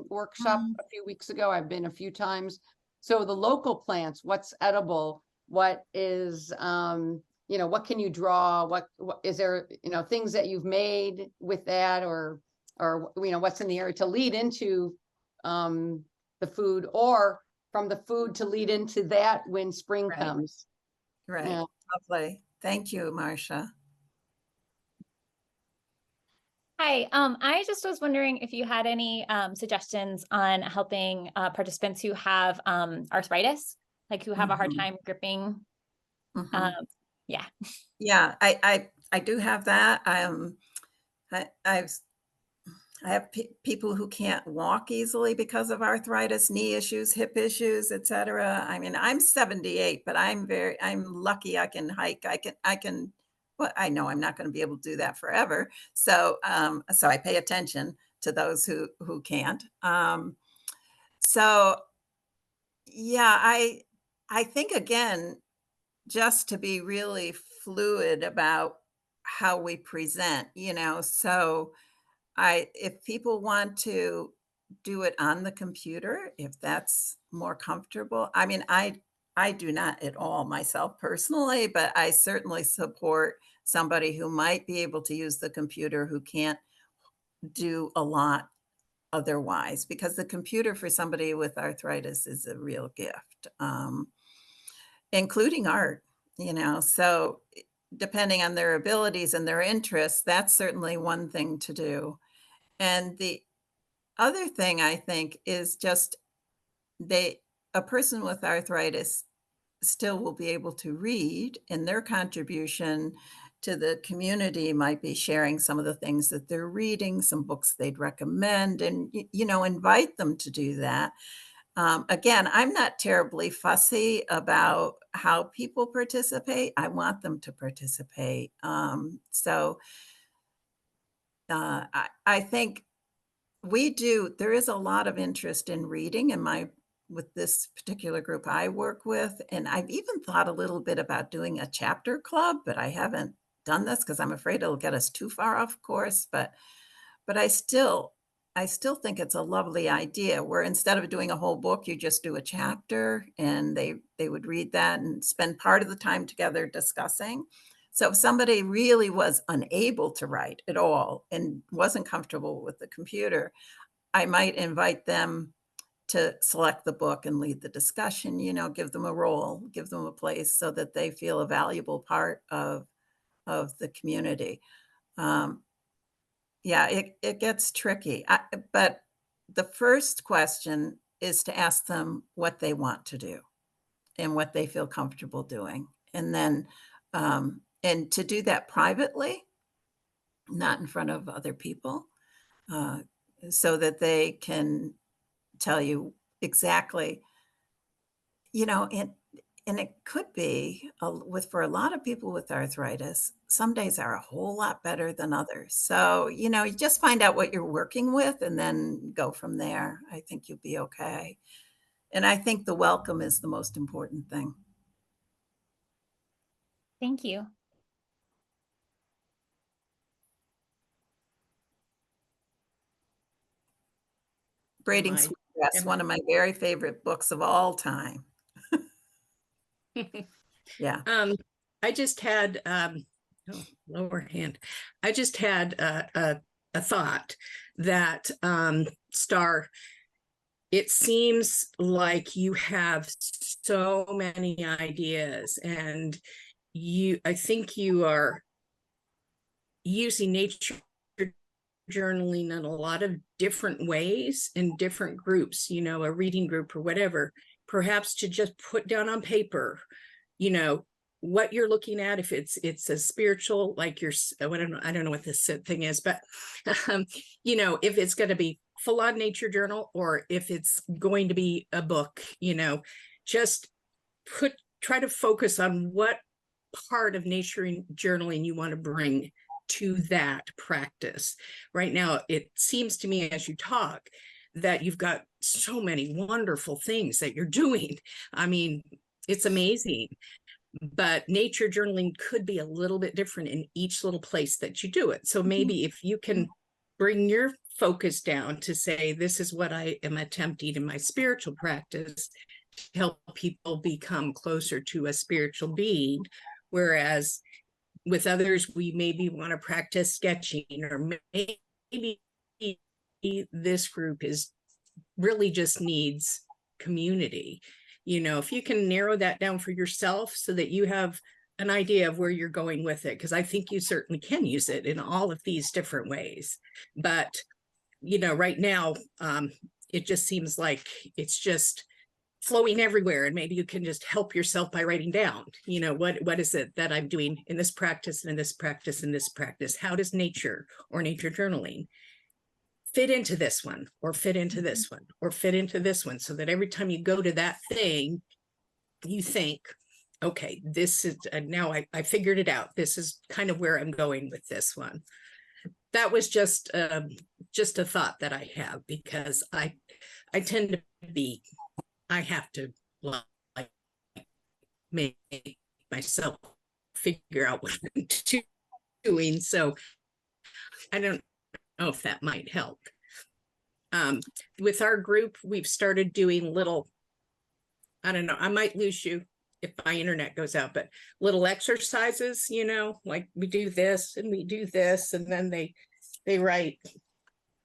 workshop a few weeks ago. I've been a few times. So the local plants, what's edible, what is, you know, what can you draw? What is there, you know, things that you've made with that, or, you know, what's in the area to lead into the food, or from the food to lead into that when spring Right. comes. Right. Yeah. Lovely. Thank you, Marcia. Hi, I just was wondering if you had any suggestions on helping participants who have arthritis, like who have a hard time gripping. Yeah. Yeah, I do have that. I have people who can't walk easily because of arthritis, knee issues, hip issues, etc. I mean, I'm 78, but I'm lucky I can hike. I can, well, I know I'm not going to be able to do that forever. So, so I pay attention to those who can't. So yeah, I think, again, just to be really fluid about how we present, you know, so if people want to do it on the computer, if that's more comfortable. I mean, I do not at all myself personally, but I certainly support somebody who might be able to use the computer who can't do a lot otherwise, because the computer for somebody with arthritis is a real gift, including art, you know. So depending on their abilities and their interests, that's certainly one thing to do. And the other thing I think is just a person with arthritis still will be able to read, and their contribution to the community might be sharing some of the things that they're reading, some books they'd recommend, and, you know, invite them to do that. Again, I'm not terribly fussy about how people participate. I want them to participate. I think there is a lot of interest in reading with this particular group I work with. And I've even thought a little bit about doing a chapter club, but I haven't done this because I'm afraid it'll get us too far off course. But I still think it's a lovely idea where instead of doing a whole book, you just do a chapter, and they would read that and spend part of the time together discussing. So if somebody really was unable to write at all and wasn't comfortable with the computer, I might invite them to select the book and lead the discussion, you know, give them a role, give them a place so that they feel a valuable part of the community. Yeah, it gets tricky. But the first question is to ask them what they want to do and what they feel comfortable doing. And then, and to do that privately, not in front of other people, so that they can tell you exactly, you know, and it could be for a lot of people with arthritis, some days are a whole lot better than others. So, you know, you just find out what you're working with and then go from there. I think you'll be okay. And I think the welcome is the most important thing. Thank you. Braiding Sweetgrass, one of my very favorite books of all time. Yeah. I just had lower hand. I just had a thought that Starr, it seems like you have so many ideas, and I think you are using nature journaling in a lot of different ways in different groups, you know, a reading group or whatever, perhaps to just put down on paper, you know, what you're looking at. If it's a spiritual, like I don't know what this thing is, but you know, if it's going to be full on nature journal or if it's going to be a book, you know, just try to focus on what part of nature journaling you want to bring to that practice. Right now, it seems to me as you talk that you've got so many wonderful things that you're doing. I mean, it's amazing. but nature journaling could be a little bit different in each little place that you do it. So maybe if you can bring your focus down to say, this is what I am attempting in my spiritual practice to help people become closer to a spiritual being, whereas with others, we maybe want to practice sketching, or maybe this group is really just needs community. You know, if you can narrow that down for yourself so that you have an idea of where you're going with it, because I think you certainly can use it in all of these different ways. But, you know, right now, it just seems like it's just flowing everywhere, and maybe you can just help yourself by writing down, you know, what is it that I'm doing in this practice and in this practice and this practice? How does nature or nature journaling fit into this one, or fit into this one, or fit into this one, so that every time you go to that thing, you think, okay, this is now I figured it out. This is kind of where I'm going with this one. That was just a thought that I have, because I tend to be, I have to like make myself figure out what I'm doing. So I don't know if that might help. With our group, we've started doing little, I don't know, I might lose you if my internet goes out, but little exercises, you know, like we do this and we do this, and then they write,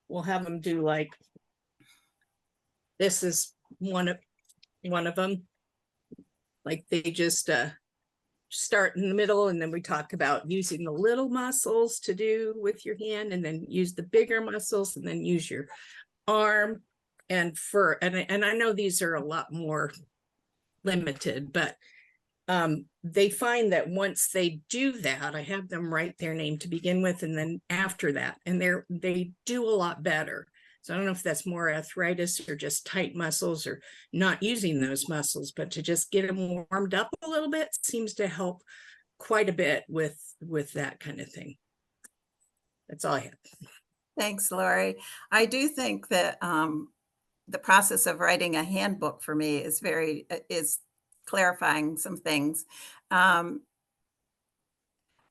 we'll have them do like, this is one of them. Like they just start in the middle, and then we talk about using the little muscles to do with your hand, and then use the bigger muscles, and then use your arm. And I know these are a lot more limited, but they find that once they do that, I have them write their name to begin with, and then after that, and they do a lot better. So I don't know if that's more arthritis or just tight muscles or not using those muscles, but to just get them warmed up a little bit seems to help quite a bit with that kind of thing. That's all I have. Thanks, Lori. I do think that the process of writing a handbook for me is clarifying some things.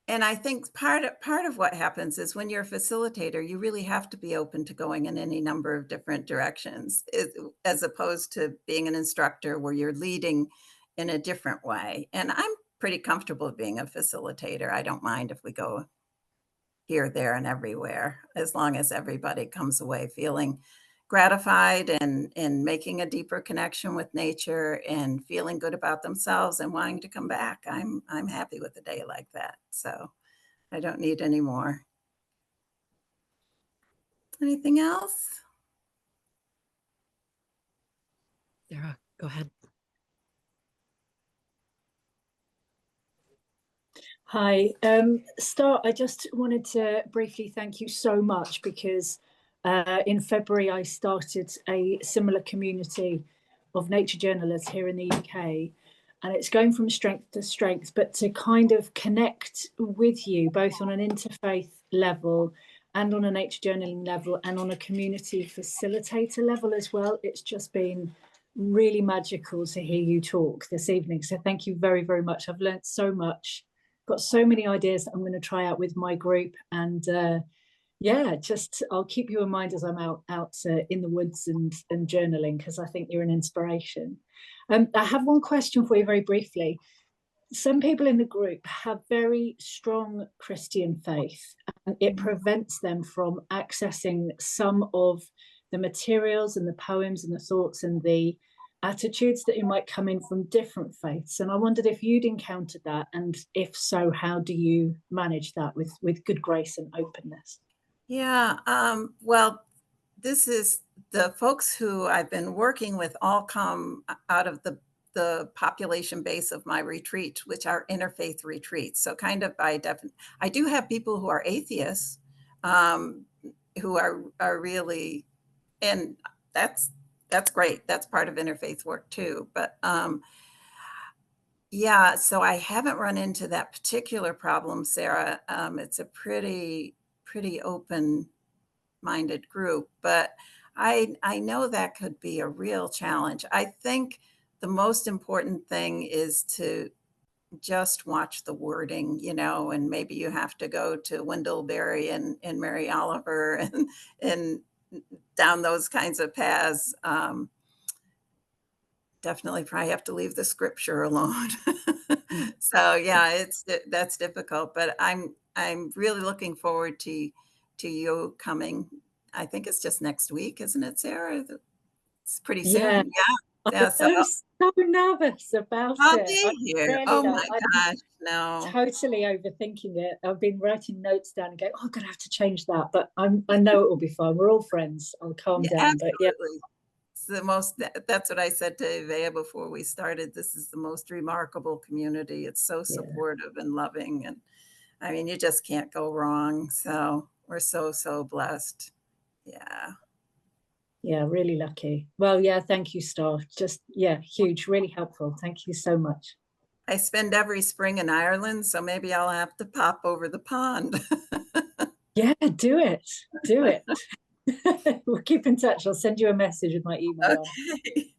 And I think part of what happens is when you're a facilitator, you really have to be open to going in any number of different directions, as opposed to being an instructor where you're leading in a different way. And I'm pretty comfortable being a facilitator. I don't mind if we go here, there, and everywhere, as long as everybody comes away feeling gratified and making a deeper connection with nature and feeling good about themselves and wanting to come back. I'm happy with a day like that. So I don't need any more. Anything else? Sarah, go ahead. Hi, Starr, I just wanted to briefly thank you so much, because in February I started a similar community of nature journalists here in the UK, and it's going from strength to strength, but to kind of connect with you both on an interfaith level and on a nature journaling level and on a community facilitator level as well. It's just been really magical to hear you talk this evening. So thank you very, very much. I've learned so much. Got so many ideas that I'm going to try out with my group, and yeah, just I'll keep you in mind as I'm out in the woods and journaling, because I think you're an inspiration. I have one question for you very briefly. Some people in the group have very strong Christian faith, and it prevents them from accessing some of the materials and the poems and the thoughts and the attitudes that might come in from different faiths. And I wondered if you'd encountered that, and if so, how do you manage that with good grace and openness? Yeah, well, this is the folks who I've been working with all come out of the population base of my retreat, which are interfaith retreats. So kind of by definition, I do have people who are atheists, who are really, and that's great. That's part of interfaith work too. But yeah, so I haven't run into that particular problem, Sarah. It's a pretty open-minded group, but I know that could be a real challenge. I think the most important thing is to just watch the wording, you know, and maybe you have to go to Wendellberry and Mary Oliver and down those kinds of paths. Definitely probably have to leave the scripture alone. So yeah, that's difficult, but I'm really looking forward to you coming. I think it's just next week, isn't it, Sarah? It's pretty Yeah. soon. Yeah. So I'm so nervous about I'll it. be here. Really Oh am. my I'm gosh, no. totally overthinking it. I've been writing notes down and going, oh, I'm gonna have to change that, but I know it will be fine. We're all friends. I'll calm Yeah, down. But yeah, absolutely. It's the most, that's what I said to Yvea before we started. This is the most remarkable community. It's so yeah, supportive and loving. And I mean, you just can't go wrong. So we're so, so blessed. Yeah. yeah, really lucky. Well, yeah, thank you, Starr. Just yeah, huge, really helpful. Thank you so much. I spend every spring in Ireland, so maybe I'll have to pop over the pond. Yeah, do it. Do it. We'll keep in touch. I'll send you a message with my email on. Okay.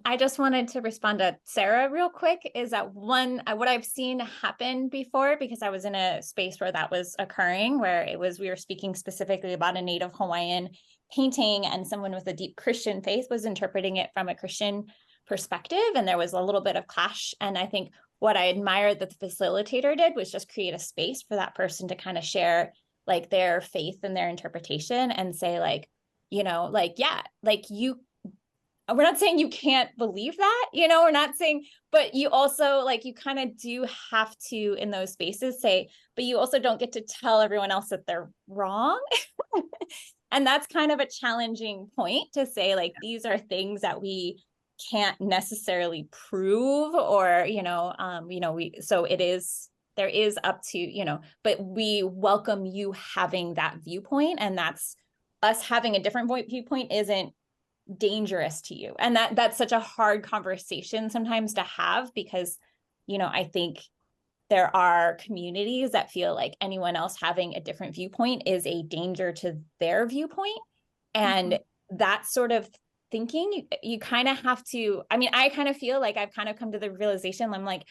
I just wanted to respond to Sarah real quick, is that one, what I've seen happen before, because I was in a space where that was occurring, where we were speaking specifically about a Native Hawaiian painting, and someone with a deep Christian faith was interpreting it from a Christian perspective, and there was a little bit of clash. And I think what I admired that the facilitator did was just create a space for that person to kind of share like their faith and their interpretation and say like, you know, like, yeah, like we're not saying you can't believe that, you know, we're not saying, but you also like, you kind of do have to in those spaces say, but you also don't get to tell everyone else that they're wrong. And that's kind of a challenging point to say, like, these are things that we can't necessarily prove, or, so there is up to, but we welcome you having that viewpoint, and that's us having a different viewpoint isn't dangerous to you. And that's such a hard conversation sometimes to have, because, I think there are communities that feel like anyone else having a different viewpoint is a danger to their viewpoint. And that sort of thinking, you kind of have to, I kind of feel like I've kind of come to the realization, I'm like,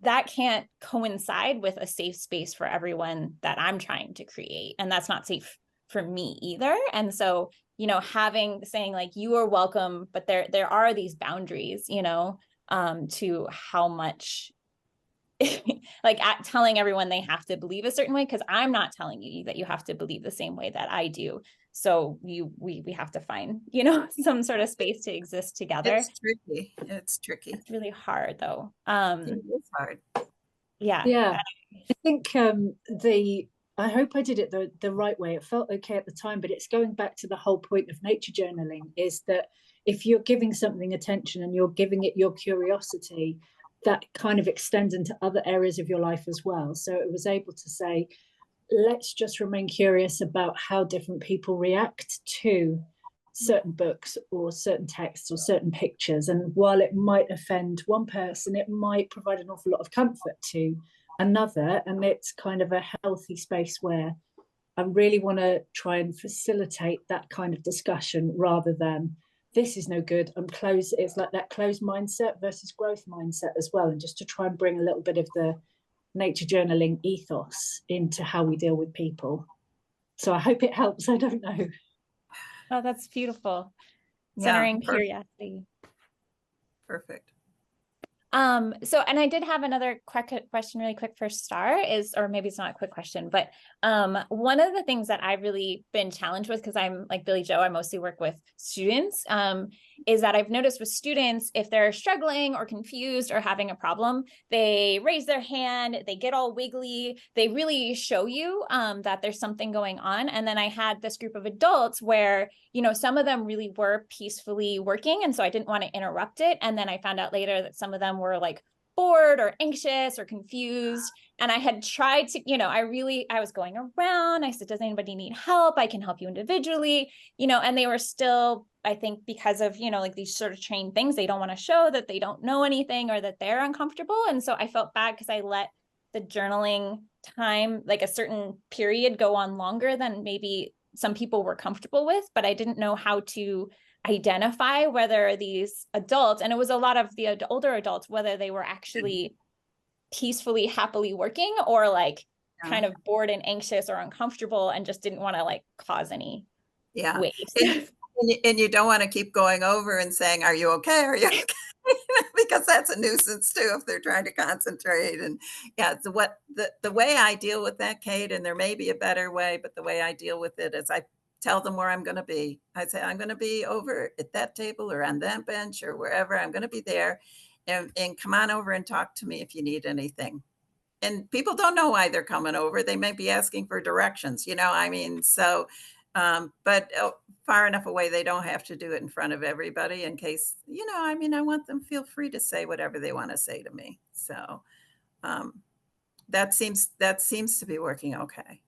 that can't coincide with a safe space for everyone that I'm trying to create. And that's not safe for me either. And so, saying like, you are welcome, but there are these boundaries, to how much like telling everyone they have to believe a certain way, because I'm not telling you that you have to believe the same way that I do. So we have to find, some sort of space to exist together. It's tricky. It's really hard though. It is hard. Yeah. I think I hope I did it the right way. It felt okay at the time, but it's going back to the whole point of nature journaling, is that if you're giving something attention and you're giving it your curiosity, that kind of extends into other areas of your life as well. So it was able to say, let's just remain curious about how different people react to certain books or certain texts or certain pictures. And while it might offend one person, it might provide an awful lot of comfort to another. And it's kind of a healthy space where I really want to try and facilitate that kind of discussion, rather than this is no good, I'm closed. It's like that closed mindset versus growth mindset as well. And just to try and bring a little bit of the nature journaling ethos into how we deal with people. So I hope it helps. I don't know. Oh, that's beautiful. Yeah, Centering curiosity. Perfect. So, and I did have another question really quick for Starr, or maybe it's not a quick question, but one of the things that I've really been challenged with, because I'm like Billie Joe, I mostly work with students, is that I've noticed with students, if they're struggling or confused or having a problem, they raise their hand, they get all wiggly, they really show you that there's something going on. And then I had this group of adults where, some of them really were peacefully working, and so I didn't want to interrupt it. And then I found out later that some of them were like bored or anxious or confused. And I had tried to, I was going around. I said, does anybody need help? I can help you individually, and they were still, I think because of, like these sort of trained things, they don't want to show that they don't know anything or that they're uncomfortable. And so I felt bad because I let the journaling time, like a certain period, go on longer than maybe some people were comfortable with, but I didn't know how to identify whether these adults, and it was a lot of the older adults, whether they were actually peacefully, happily working, or like kind of bored and anxious or uncomfortable and just didn't want to like cause any waves. And you don't want to keep going over and saying, are you okay? Are you okay? Because that's a nuisance too, if they're trying to concentrate. And yeah, the way I deal with that, Kate, and there may be a better way, but the way I deal with it is I tell them where I'm going to be. I say, I'm going to be over at that table or on that bench or wherever. I'm going to be there, and come on over and talk to me if you need anything. And people don't know why they're coming over. They may be asking for directions, I mean, so, but far enough away, they don't have to do it in front of everybody in case, I mean, I want them feel free to say whatever they want to say to me. So that seems to be working okay.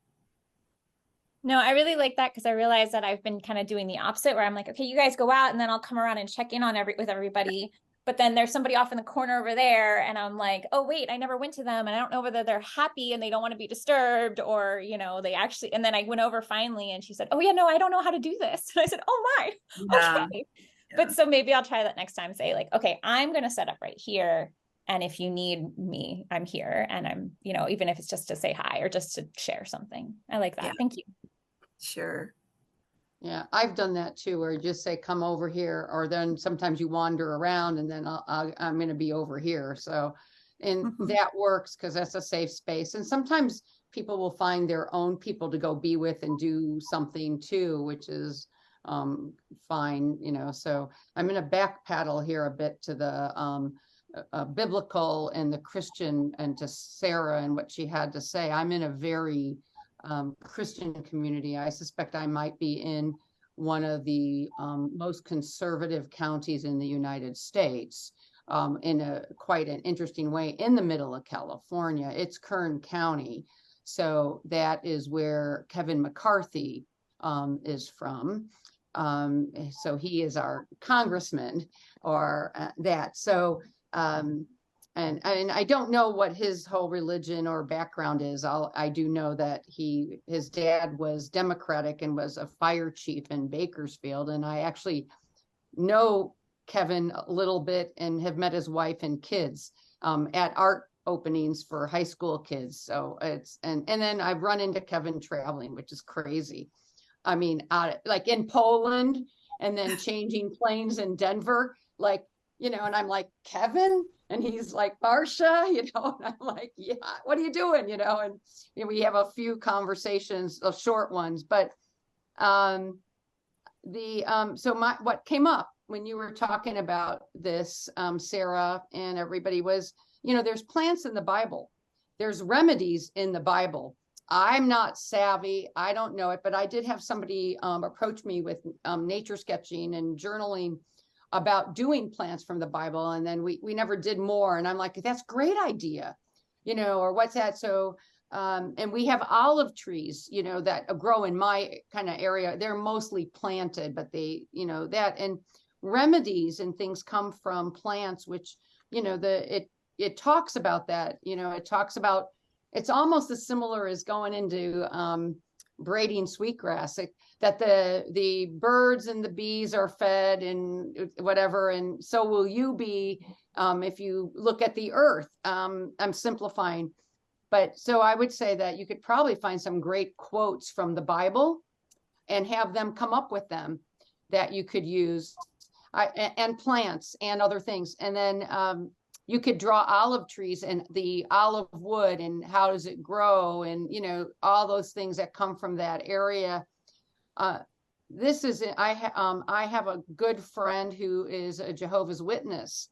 No, I really like that, because I realize that I've been kind of doing the opposite, where I'm like, okay, you guys go out, and then I'll come around and check in on with everybody. But then there's somebody off in the corner over there, and I'm like, oh wait, I never went to them, and I don't know whether they're happy and they don't want to be disturbed, or they actually. And then I went over finally, and she said, oh yeah, no, I don't know how to do this. And I said, oh my, okay. Yeah. But so maybe I'll try that next time. Say like, okay, I'm gonna set up right here, and if you need me, I'm here, and I'm, even if it's just to say hi or just to share something. I like that. Yeah. Thank you. Sure. Yeah, I've done that too, where you just say, come over here, or then sometimes you wander around and then I'm going to be over here. So, and that works because that's a safe space. And sometimes people will find their own people to go be with and do something too, which is fine, so I'm going to back paddle here a bit to the biblical and the Christian, and to Sarah and what she had to say. I'm in a very Christian community. I suspect I might be in one of the most conservative counties in the United States, in quite an interesting way, in the middle of California. It's Kern County. So that is where Kevin McCarthy is from. So he is our congressman, or that. So and I don't know what his whole religion or background is. I do know that his dad was Democratic and was a fire chief in Bakersfield. And I actually know Kevin a little bit and have met his wife and kids at art openings for high school kids. So and then I've run into Kevin traveling, which is crazy. I mean, like in Poland, and then changing planes in Denver, like, and I'm like, Kevin? And he's like, Barsha, and I'm like, yeah, what are you doing? And we have a few conversations, short ones, but so what came up when you were talking about this, Sarah and everybody, was, there's plants in the Bible. There's remedies in the Bible. I'm not savvy. I don't know it, but I did have somebody approach me with nature sketching and journaling about doing plants from the Bible. And then we never did more. And I'm like, that's a great idea, or what's that? So, and we have olive trees, that grow in my kind of area. They're mostly planted, but they, that, and remedies and things come from plants, which, it talks about that, it talks about, it's almost as similar as going into braiding sweetgrass, that the birds and the bees are fed and whatever, and so will you be if you look at the earth. I'm simplifying, but so I would say that you could probably find some great quotes from the Bible and have them come up with them that you could use, and plants and other things. And then you could draw olive trees and the olive wood and how does it grow, and all those things that come from that area. This is I have a good friend who is a Jehovah's Witness,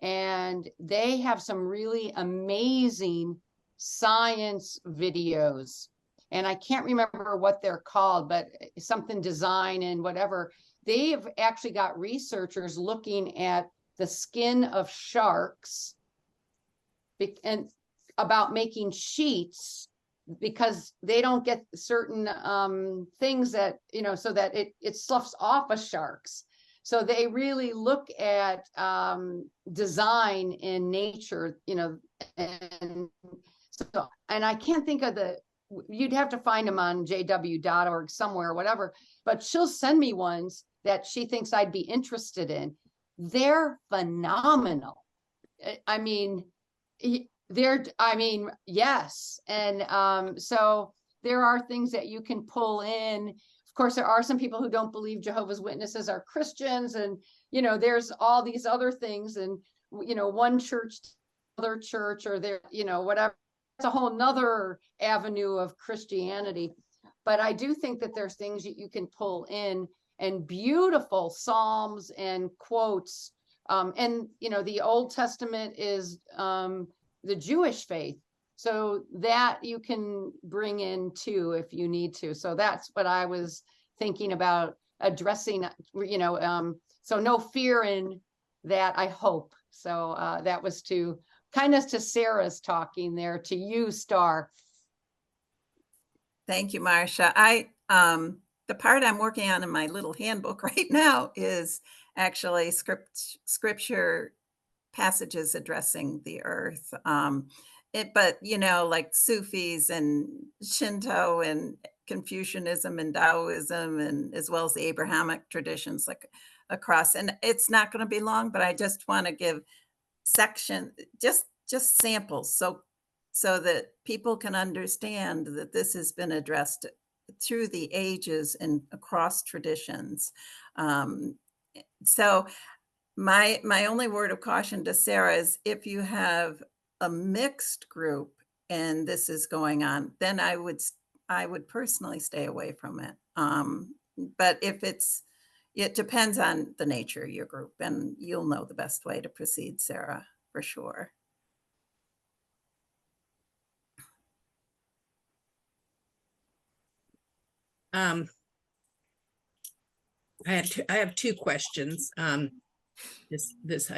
and they have some really amazing science videos, and I can't remember what they're called, but something design and whatever. They've actually got researchers looking at the skin of sharks and about making sheets, because they don't get certain things that, so that it sloughs off of sharks. So they really look at design in nature, and so, and I can't think of you'd have to find them on jw.org somewhere, whatever, but she'll send me ones that she thinks I'd be interested in. They're phenomenal. I mean, yes. And so there are things that you can pull in. Of course, there are some people who don't believe Jehovah's Witnesses are Christians, and, there's all these other things, and, one church, other church, or there, whatever. It's a whole nother avenue of Christianity. But I do think that there's things that you can pull in, and beautiful Psalms and quotes. And, the Old Testament is the Jewish faith. So that you can bring in too, if you need to. So that's what I was thinking about addressing, so no fear in that, I hope. So that was to Sarah's talking there, to you, Starr. Thank you, Marcia. The part I'm working on in my little handbook right now is actually scripture passages addressing the earth. But like Sufis and Shinto and Confucianism and Taoism, and as well as the Abrahamic traditions, like across. And it's not going to be long, but I just want to give just samples, so that people can understand that this has been addressed through the ages and across traditions. So my only word of caution to Sarah is, if you have a mixed group and this is going on, then I would personally stay away from it. But if it depends on the nature of your group, and you'll know the best way to proceed, Sarah, for sure. I have two questions. I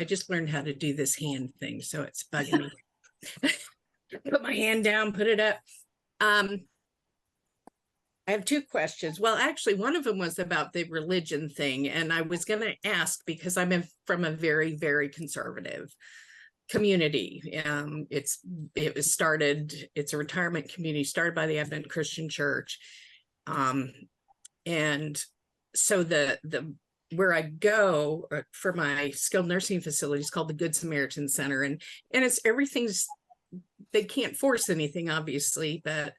just learned how to do this hand thing, so it's bugging me. Put my hand down, put it up. I have two questions. Well, actually, one of them was about the religion thing, and I was going to ask, because I'm from a very, very conservative community. It's a retirement community started by the Advent Christian Church. And so where I go for my skilled nursing facility is called the Good Samaritan Center, and they can't force anything, obviously, but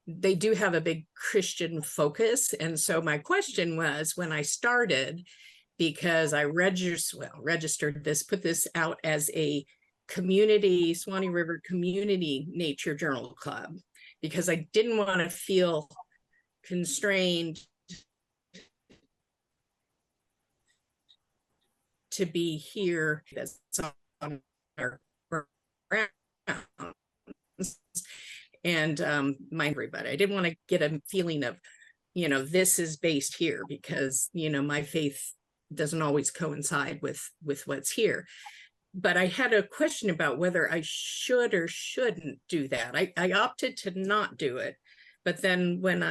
they do have a big Christian focus. And so my question was, when I started, because I registered this, put this out as a community, Swanee River Community Nature Journal Club, because I didn't want to feel constrained to be here on our grounds and mind everybody. I didn't want to get a feeling of, this is based here, because, my faith doesn't always coincide with what's here. But I had a question about whether I should or shouldn't do that. I opted to not do it. But then when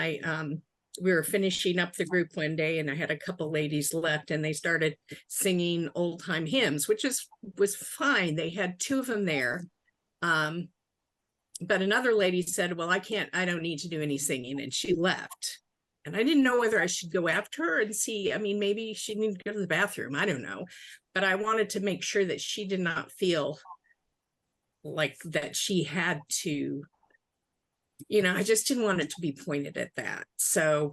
we were finishing up the group one day, and I had a couple ladies left, and they started singing old time hymns, which was fine. They had two of them there. But another lady said, well, I don't need to do any singing. And she left. And I didn't know whether I should go after her and see, maybe she needed to go to the bathroom. I don't know. But I wanted to make sure that she did not feel like that she had to, I just didn't want it to be pointed at that. So,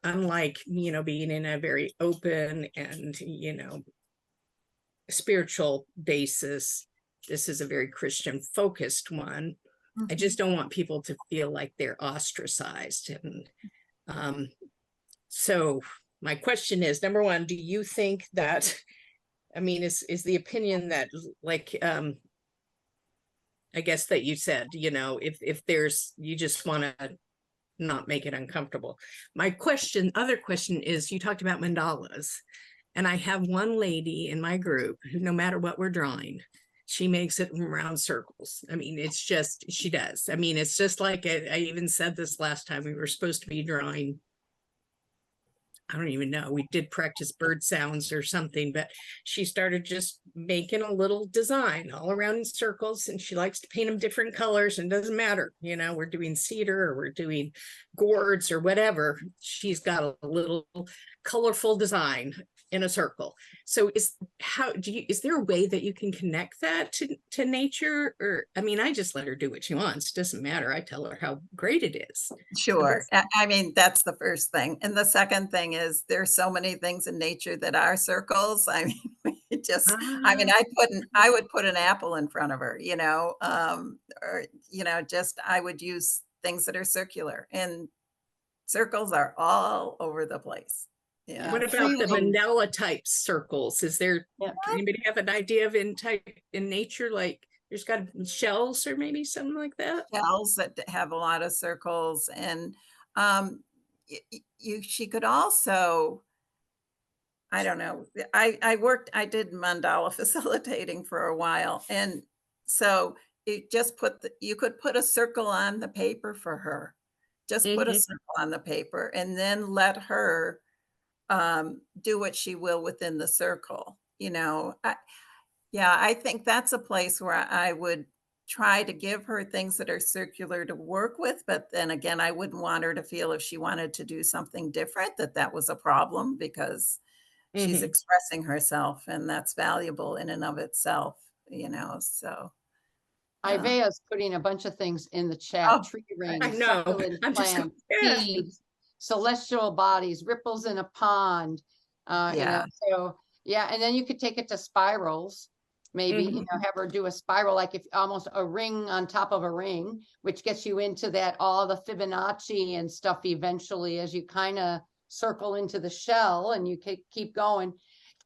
unlike, being in a very open and, spiritual basis, this is a very Christian focused one. Mm-hmm. I just don't want people to feel like they're ostracized. And so my question is, number one, do you think that, is the opinion that, like, I guess that you said, if there's, you just want to not make it uncomfortable. My other question is, you talked about mandalas, and I have one lady in my group who, no matter what we're drawing, she makes it in round circles. It's just, she does. It's just like, I even said this last time, we were supposed to be drawing I don't even know, we did practice bird sounds or something, but she started just making a little design all around in circles, and she likes to paint them different colors, and doesn't matter, you know, we're doing cedar or we're doing gourds or whatever. She's got a little colorful design in a circle. So is there a way that you can connect that to nature? Or, I mean, I just let her do what she wants. Doesn't matter. I tell her how great it is. Sure. I mean, that's the first thing. And the second thing is there's so many things in nature that are circles. I mean, I would put an apple in front of her, you know, or, you know, just, I would use things that are circular, and circles are all over the place. Yeah. What about the vanilla type circles? Is there, anybody have an idea of in nature, like there's got shells or maybe something like that? Shells that have a lot of circles, and she could also, I don't know, I did mandala facilitating for a while, and so it just you could put a circle on the paper for her. Just put a circle on the paper, and then let her do what she will within the circle. You know, I think that's a place where I would try to give her things that are circular to work with. But then again, I wouldn't want her to feel, if she wanted to do something different, that was a problem, because she's expressing herself, and that's valuable in and of itself, you know, so. Yvea's putting a bunch of things in the chat: tree rings, succulent plants, seeds, celestial bodies, ripples in a pond. You know, so yeah, and then you could take it to spirals. Maybe, you know, have her do a spiral, like if almost a ring on top of a ring, which gets you into that, all the Fibonacci and stuff eventually, as you kind of circle into the shell, and you keep going.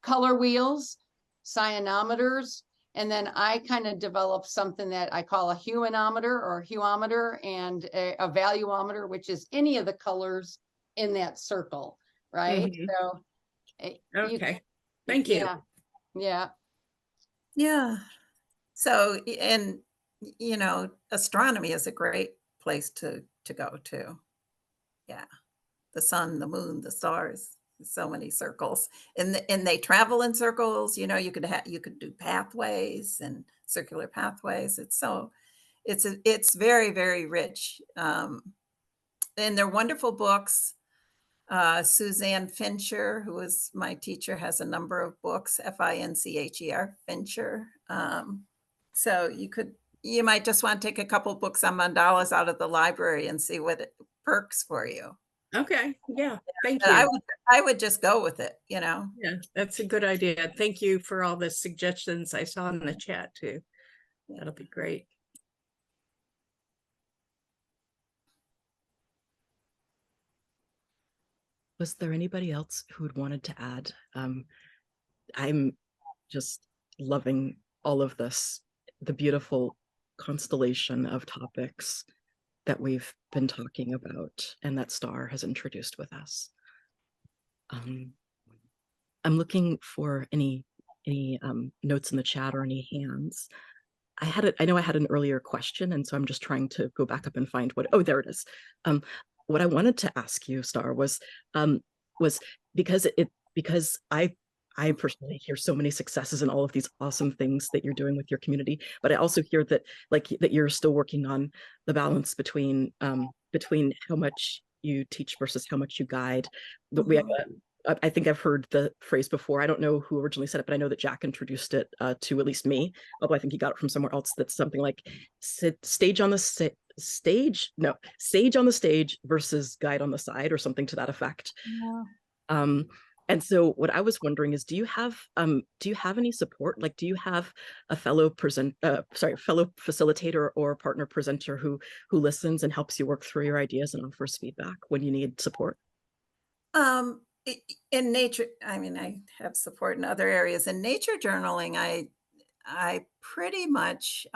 Color wheels, cyanometers. And then I kind of developed something that I call a huanometer or huometer, and a valuometer, which is any of the colors in that circle, right? So, okay, thank you. Yeah. So, and you know, astronomy is a great place to go to. Yeah, the sun, the moon, the stars. So many circles, and they travel in circles. You know, you could do pathways and circular pathways. It's very, very rich, and they're wonderful books. Suzanne Fincher, who was my teacher, has a number of books. Fincher, Fincher. So you might just want to take a couple books on mandalas out of the library and see what it perks for you. Okay. Yeah. Thank you. I would just go with it, you know. Yeah, that's a good idea. Thank you for all the suggestions I saw in the chat too. That'll be great. Was there anybody else who had wanted to add? I'm just loving all of this, the beautiful constellation of topics that we've been talking about and that Starr has introduced with us. I'm looking for any notes in the chat or any hands. I know I had an earlier question, and so I'm just trying to go back up and find oh, there it is. What I wanted to ask you, Starr, was because I personally hear so many successes and all of these awesome things that you're doing with your community, but I also hear that that you're still working on the balance between how much you teach versus how much you guide. But we have I think I've heard the phrase before. I don't know who originally said it, but I know that Jack introduced it to at least me, although I think he got it from somewhere else. That's something like sage on the stage versus guide on the side, or something to that effect. And so what I was wondering is, do you have any support? Like, do you have a fellow facilitator or partner presenter who listens and helps you work through your ideas and offers feedback when you need support? In nature, I mean, I have support in other areas. In nature journaling, I pretty much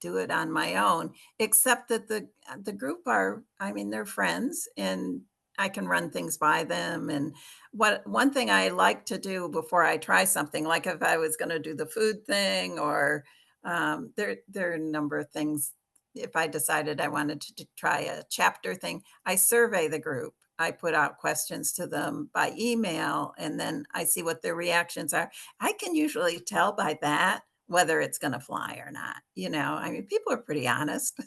do it on my own, except that the group they're friends, and I can run things by them. And one thing I like to do before I try something, like if I was going to do the food thing, or there are a number of things. If I decided I wanted to try a chapter thing, I survey the group. I put out questions to them by email, and then I see what their reactions are. I can usually tell by that whether it's going to fly or not. I mean, people are pretty honest.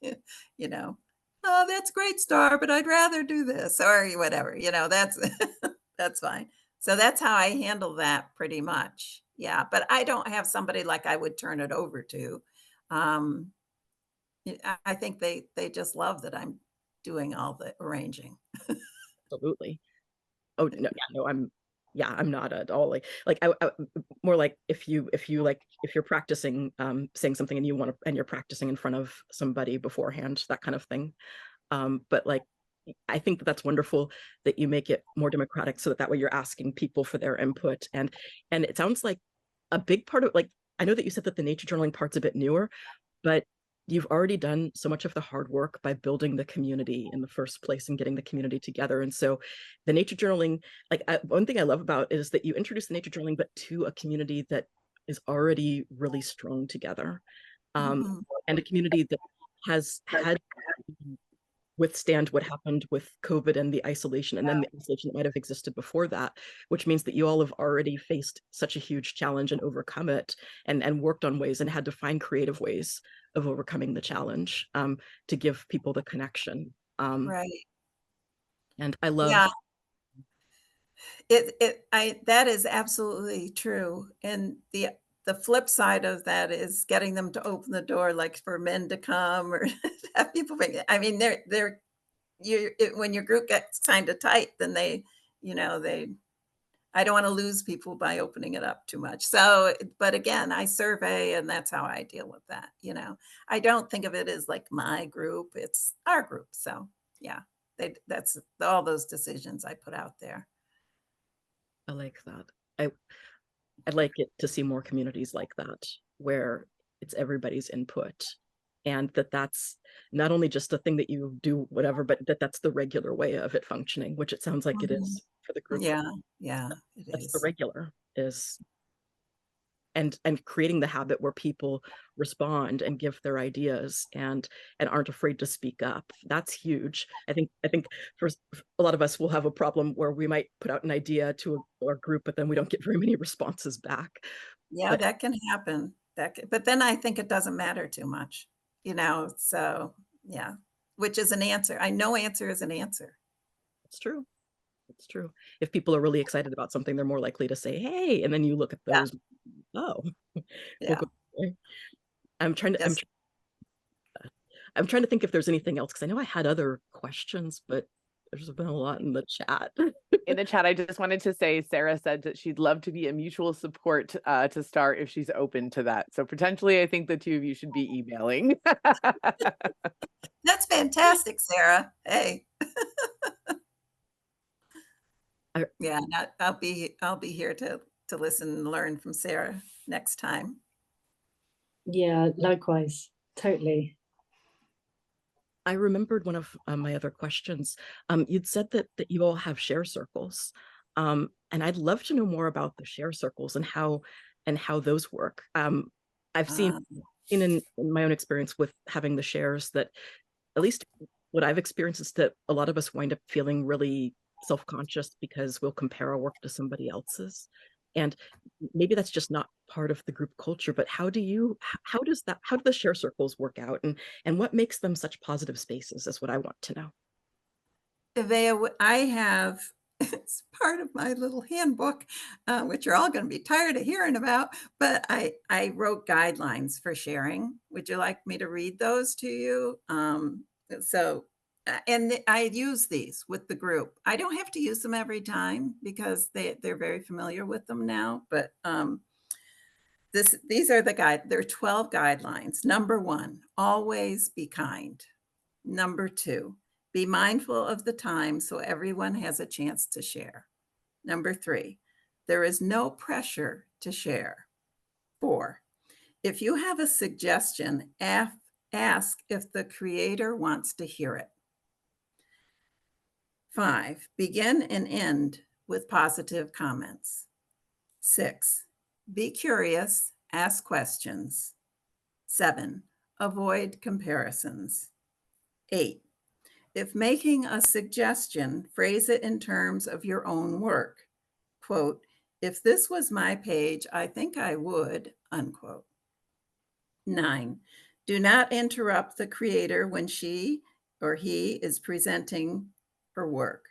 you know, oh, that's great, Starr, but I'd rather do this or whatever. That's that's fine. So that's how I handle that pretty much. Yeah, but I don't have somebody like I would turn it over to. Um, I think they just love that I'm doing all the arranging. Absolutely. Oh no, yeah, no, I'm not at all like I more like if you're practicing saying something and you're practicing in front of somebody beforehand, that kind of thing. But like I think that's wonderful that you make it more democratic so that way you're asking people for their input. And it sounds like a big part of, like, I know that you said that the nature journaling part's a bit newer, but you've already done so much of the hard work by building the community in the first place and getting the community together. And so the nature journaling, like one thing I love about it is that you introduce the nature journaling, but to a community that is already really strong together. Mhm. And a community that has had withstand what happened with COVID and the isolation, and then the isolation that might have existed before that, which means that you all have already faced such a huge challenge and overcome it, and worked on ways and had to find creative ways of overcoming the challenge, to give people the connection. Right. And I love, Yeah. That is absolutely true. And the flip side of that is getting them to open the door, like for men to come or have people bring it. I mean, when your group gets kind of tight, then I don't want to lose people by opening it up too much. So, but again, I survey and that's how I deal with that. I don't think of it as like my group, it's our group. So yeah, that's all those decisions I put out there. I like that. I'd like it to see more communities like that, where it's everybody's input, and that's not only just a thing that you do whatever, but that's the regular way of it functioning, which it sounds like it Mhm. is for the group. Yeah, yeah, it That's the is. regular is, and creating the habit where people respond and give their ideas and aren't afraid to speak up. That's huge. I think for a lot of us, we'll have a problem where we might put out an idea to our group, but then we don't get very many responses back. Yeah, But that can happen. But then I think it doesn't matter too much, so yeah, which is an answer. I know answer is an answer. it's true. It's true. If people are really excited about something, they're more likely to say, "Hey," and then you look at Yeah, those. Oh, we'll yeah. go. I'm trying to. Yes. I'm trying to think if there's anything else because I know I had other questions, but there's been a lot in the chat. In the chat, I just wanted to say Sarah said that she'd love to be a mutual support to Starr if she's open to that. So potentially, I think the two of you should be emailing. That's fantastic, Sarah. Hey. Yeah, I'll be here to listen and learn from Sarah next time. Yeah, likewise, totally. I remembered one of my other questions. You'd said that you all have share circles, and I'd love to know more about the share circles and how those work. I've seen Uh, in my own experience with having the shares that, at least what I've experienced, is that a lot of us wind up feeling really self-conscious because we'll compare our work to somebody else's. And maybe that's just not part of the group culture, but how do the share circles work out, and what makes them such positive spaces is what I want to know. Yvea, I have, it's part of my little handbook, which you're all going to be tired of hearing about, but I wrote guidelines for sharing. Would you like me to read those to you? And I use these with the group. I don't have to use them every time because they're very familiar with them now, but these are there are 12 guidelines. Number 1, always be kind. Number 2, be mindful of the time so everyone has a chance to share. Number 3, there is no pressure to share. 4, if you have a suggestion, ask if the creator wants to hear it. 5, begin and end with positive comments. 6, be curious, ask questions. 7, avoid comparisons. 8, If making a suggestion, phrase it in terms of your own work. Quote, if this was my page, I think I would, unquote. 9, do not interrupt the creator when she or he is presenting her work.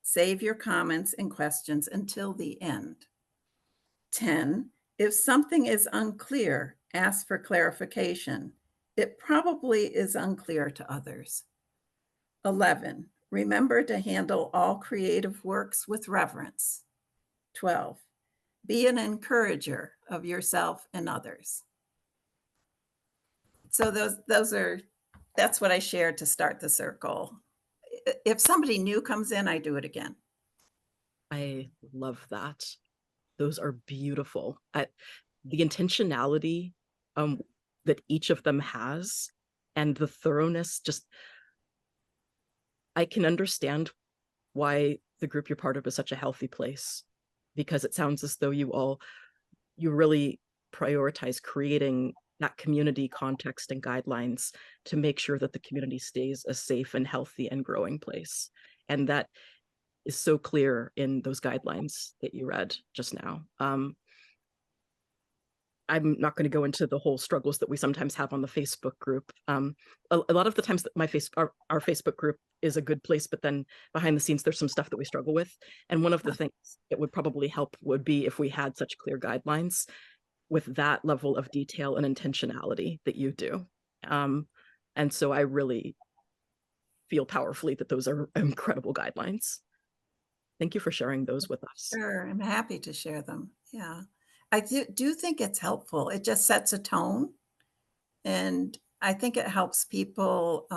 Save your comments and questions until the end. 10, if something is unclear, ask for clarification. It probably is unclear to others. 11, remember to handle all creative works with reverence. 12, be an encourager of yourself and others. So that's what I shared to start the circle. If somebody new comes in, I do it again. I love that. Those are beautiful. The intentionality that each of them has and the thoroughness, just, I can understand why the group you're part of is such a healthy place, because it sounds as though you really prioritize creating that community context and guidelines to make sure that the community stays a safe and healthy and growing place. And that is so clear in those guidelines that you read just now. I'm not going to go into the whole struggles that we sometimes have on the Facebook group. A lot of the times that our Facebook group is a good place, but then behind the scenes, there's some stuff that we struggle with. And one of the things that would probably help would be if we had such clear guidelines with that level of detail and intentionality that you do. And so I really feel powerfully that those are incredible guidelines. Thank you for sharing those with us. Sure, I'm happy to share them. Yeah, I do think it's helpful. It just sets a tone, and I think it helps people.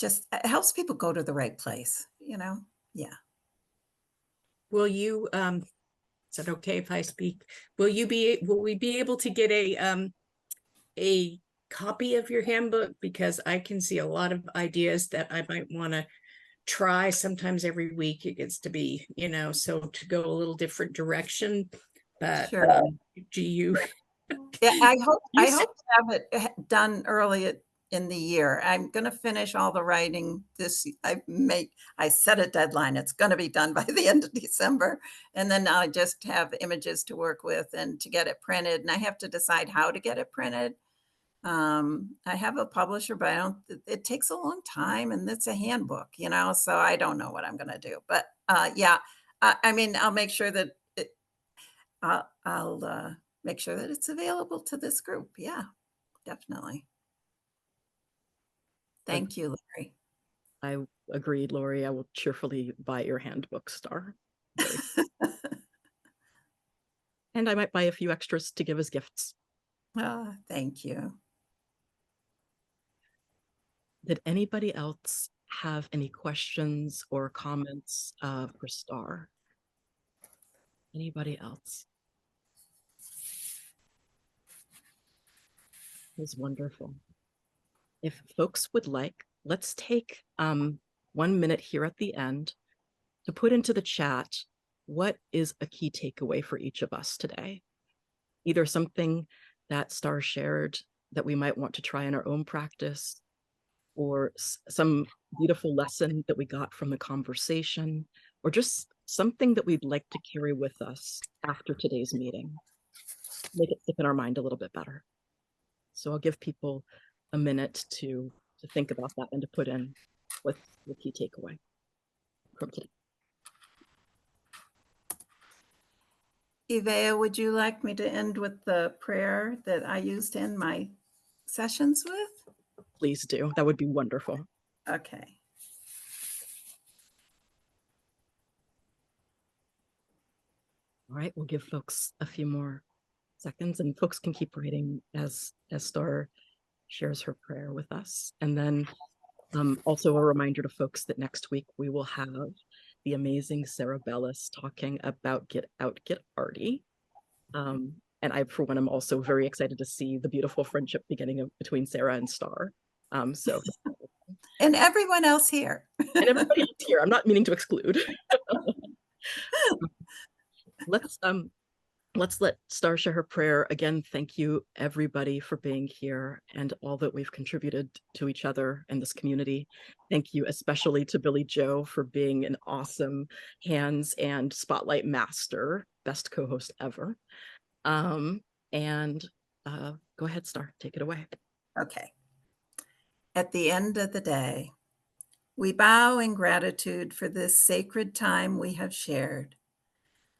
It helps people go to the right place. Yeah. Will you, is it okay if I speak? Will we be able to get a copy of your handbook? Because I can see a lot of ideas that I might want to try. Sometimes every week it gets to be, so to go a little different direction. But Sure. do you? Yeah, I hope to have it done early in the year. I'm going to finish all the writing this. I set a deadline. It's going to be done by the end of December, and then I just have images to work with and to get it printed. And I have to decide how to get it printed. I have a publisher, but it takes a long time, and it's a handbook, so I don't know what I'm going to do. But yeah, I'll make sure that I'll make sure that it's available to this group. Yeah, definitely. Thank you, Lori. I agreed, Lori. I will cheerfully buy your handbook, Starr. And I might buy a few extras to give as gifts. Thank you. Did anybody else have any questions or comments for Starr? Anybody else? It was wonderful. If folks would like, let's take 1 minute here at the end to put into the chat what is a key takeaway for each of us today. Either something that Starr shared that we might want to try in our own practice, or some beautiful lesson that we got from the conversation, or just something that we'd like to carry with us after today's meeting. Make it stick in our mind a little bit better. So I'll give people a minute to think about that and to put in what's the key takeaway from today. Yvea, would you like me to end with the prayer that I used to end my sessions with? Please do. That would be wonderful. Okay. All right, we'll give folks a few more seconds, and folks can keep writing as Starr shares her prayer with us. And then also a reminder to folks that next week we will have the amazing Sarah Bellis talking about Get Out, Get Arty. And I, for one, am also very excited to see the beautiful friendship beginning between Sarah and Starr. And everyone else here. And everybody else here. I'm not meaning to exclude. Let's let's let Starr share her prayer. Again, thank you everybody for being here and all that we've contributed to each other and this community. Thank you especially to Billie Joe for being an awesome hands and spotlight master, best co-host ever. And go ahead, Starr, take it away. Okay. At the end of the day, we bow in gratitude for this sacred time we have shared.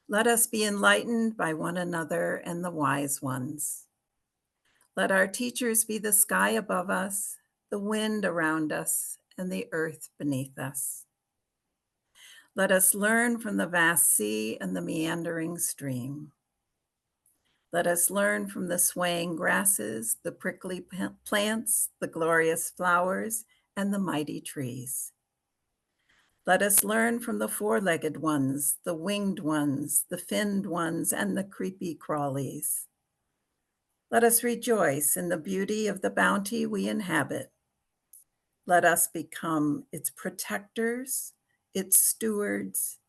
Let us be enlightened by one another and the wise ones. Let our teachers be the sky above us, the wind around us, and the earth beneath us. Let us learn from the vast sea and the meandering stream. Let us learn from the swaying grasses, the prickly plants, the glorious flowers, and the mighty trees. Let us learn from the four-legged ones, the winged ones, the finned ones, and the creepy crawlies. Let us rejoice in the beauty of the bounty we inhabit. Let us become its protectors, its stewards,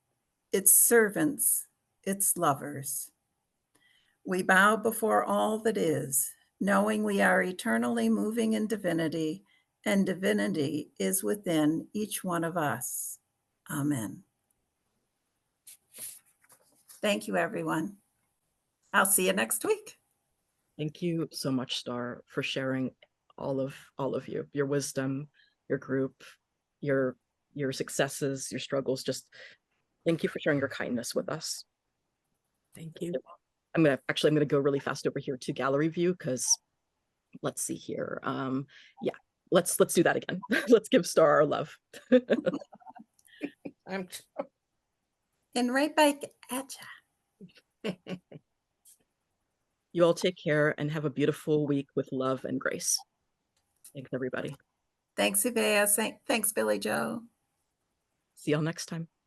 its servants, its lovers. We bow before all that is, knowing we are eternally moving in divinity, and divinity is within each one of us. Amen. Thank you, everyone. I'll see you next week. Thank you so much, Starr, for sharing all of you, your wisdom, your group, your successes, your struggles. Just thank you for sharing your kindness with us. Thank you. I'm gonna go really fast over here to gallery view because let's see here. Yeah, let's do that again. Let's give Starr our love. I'm And right back at ya. You all take care and have a beautiful week with love and grace. Thanks, everybody. Thanks, Yvea. Thanks, Billie Joe. See y'all next time.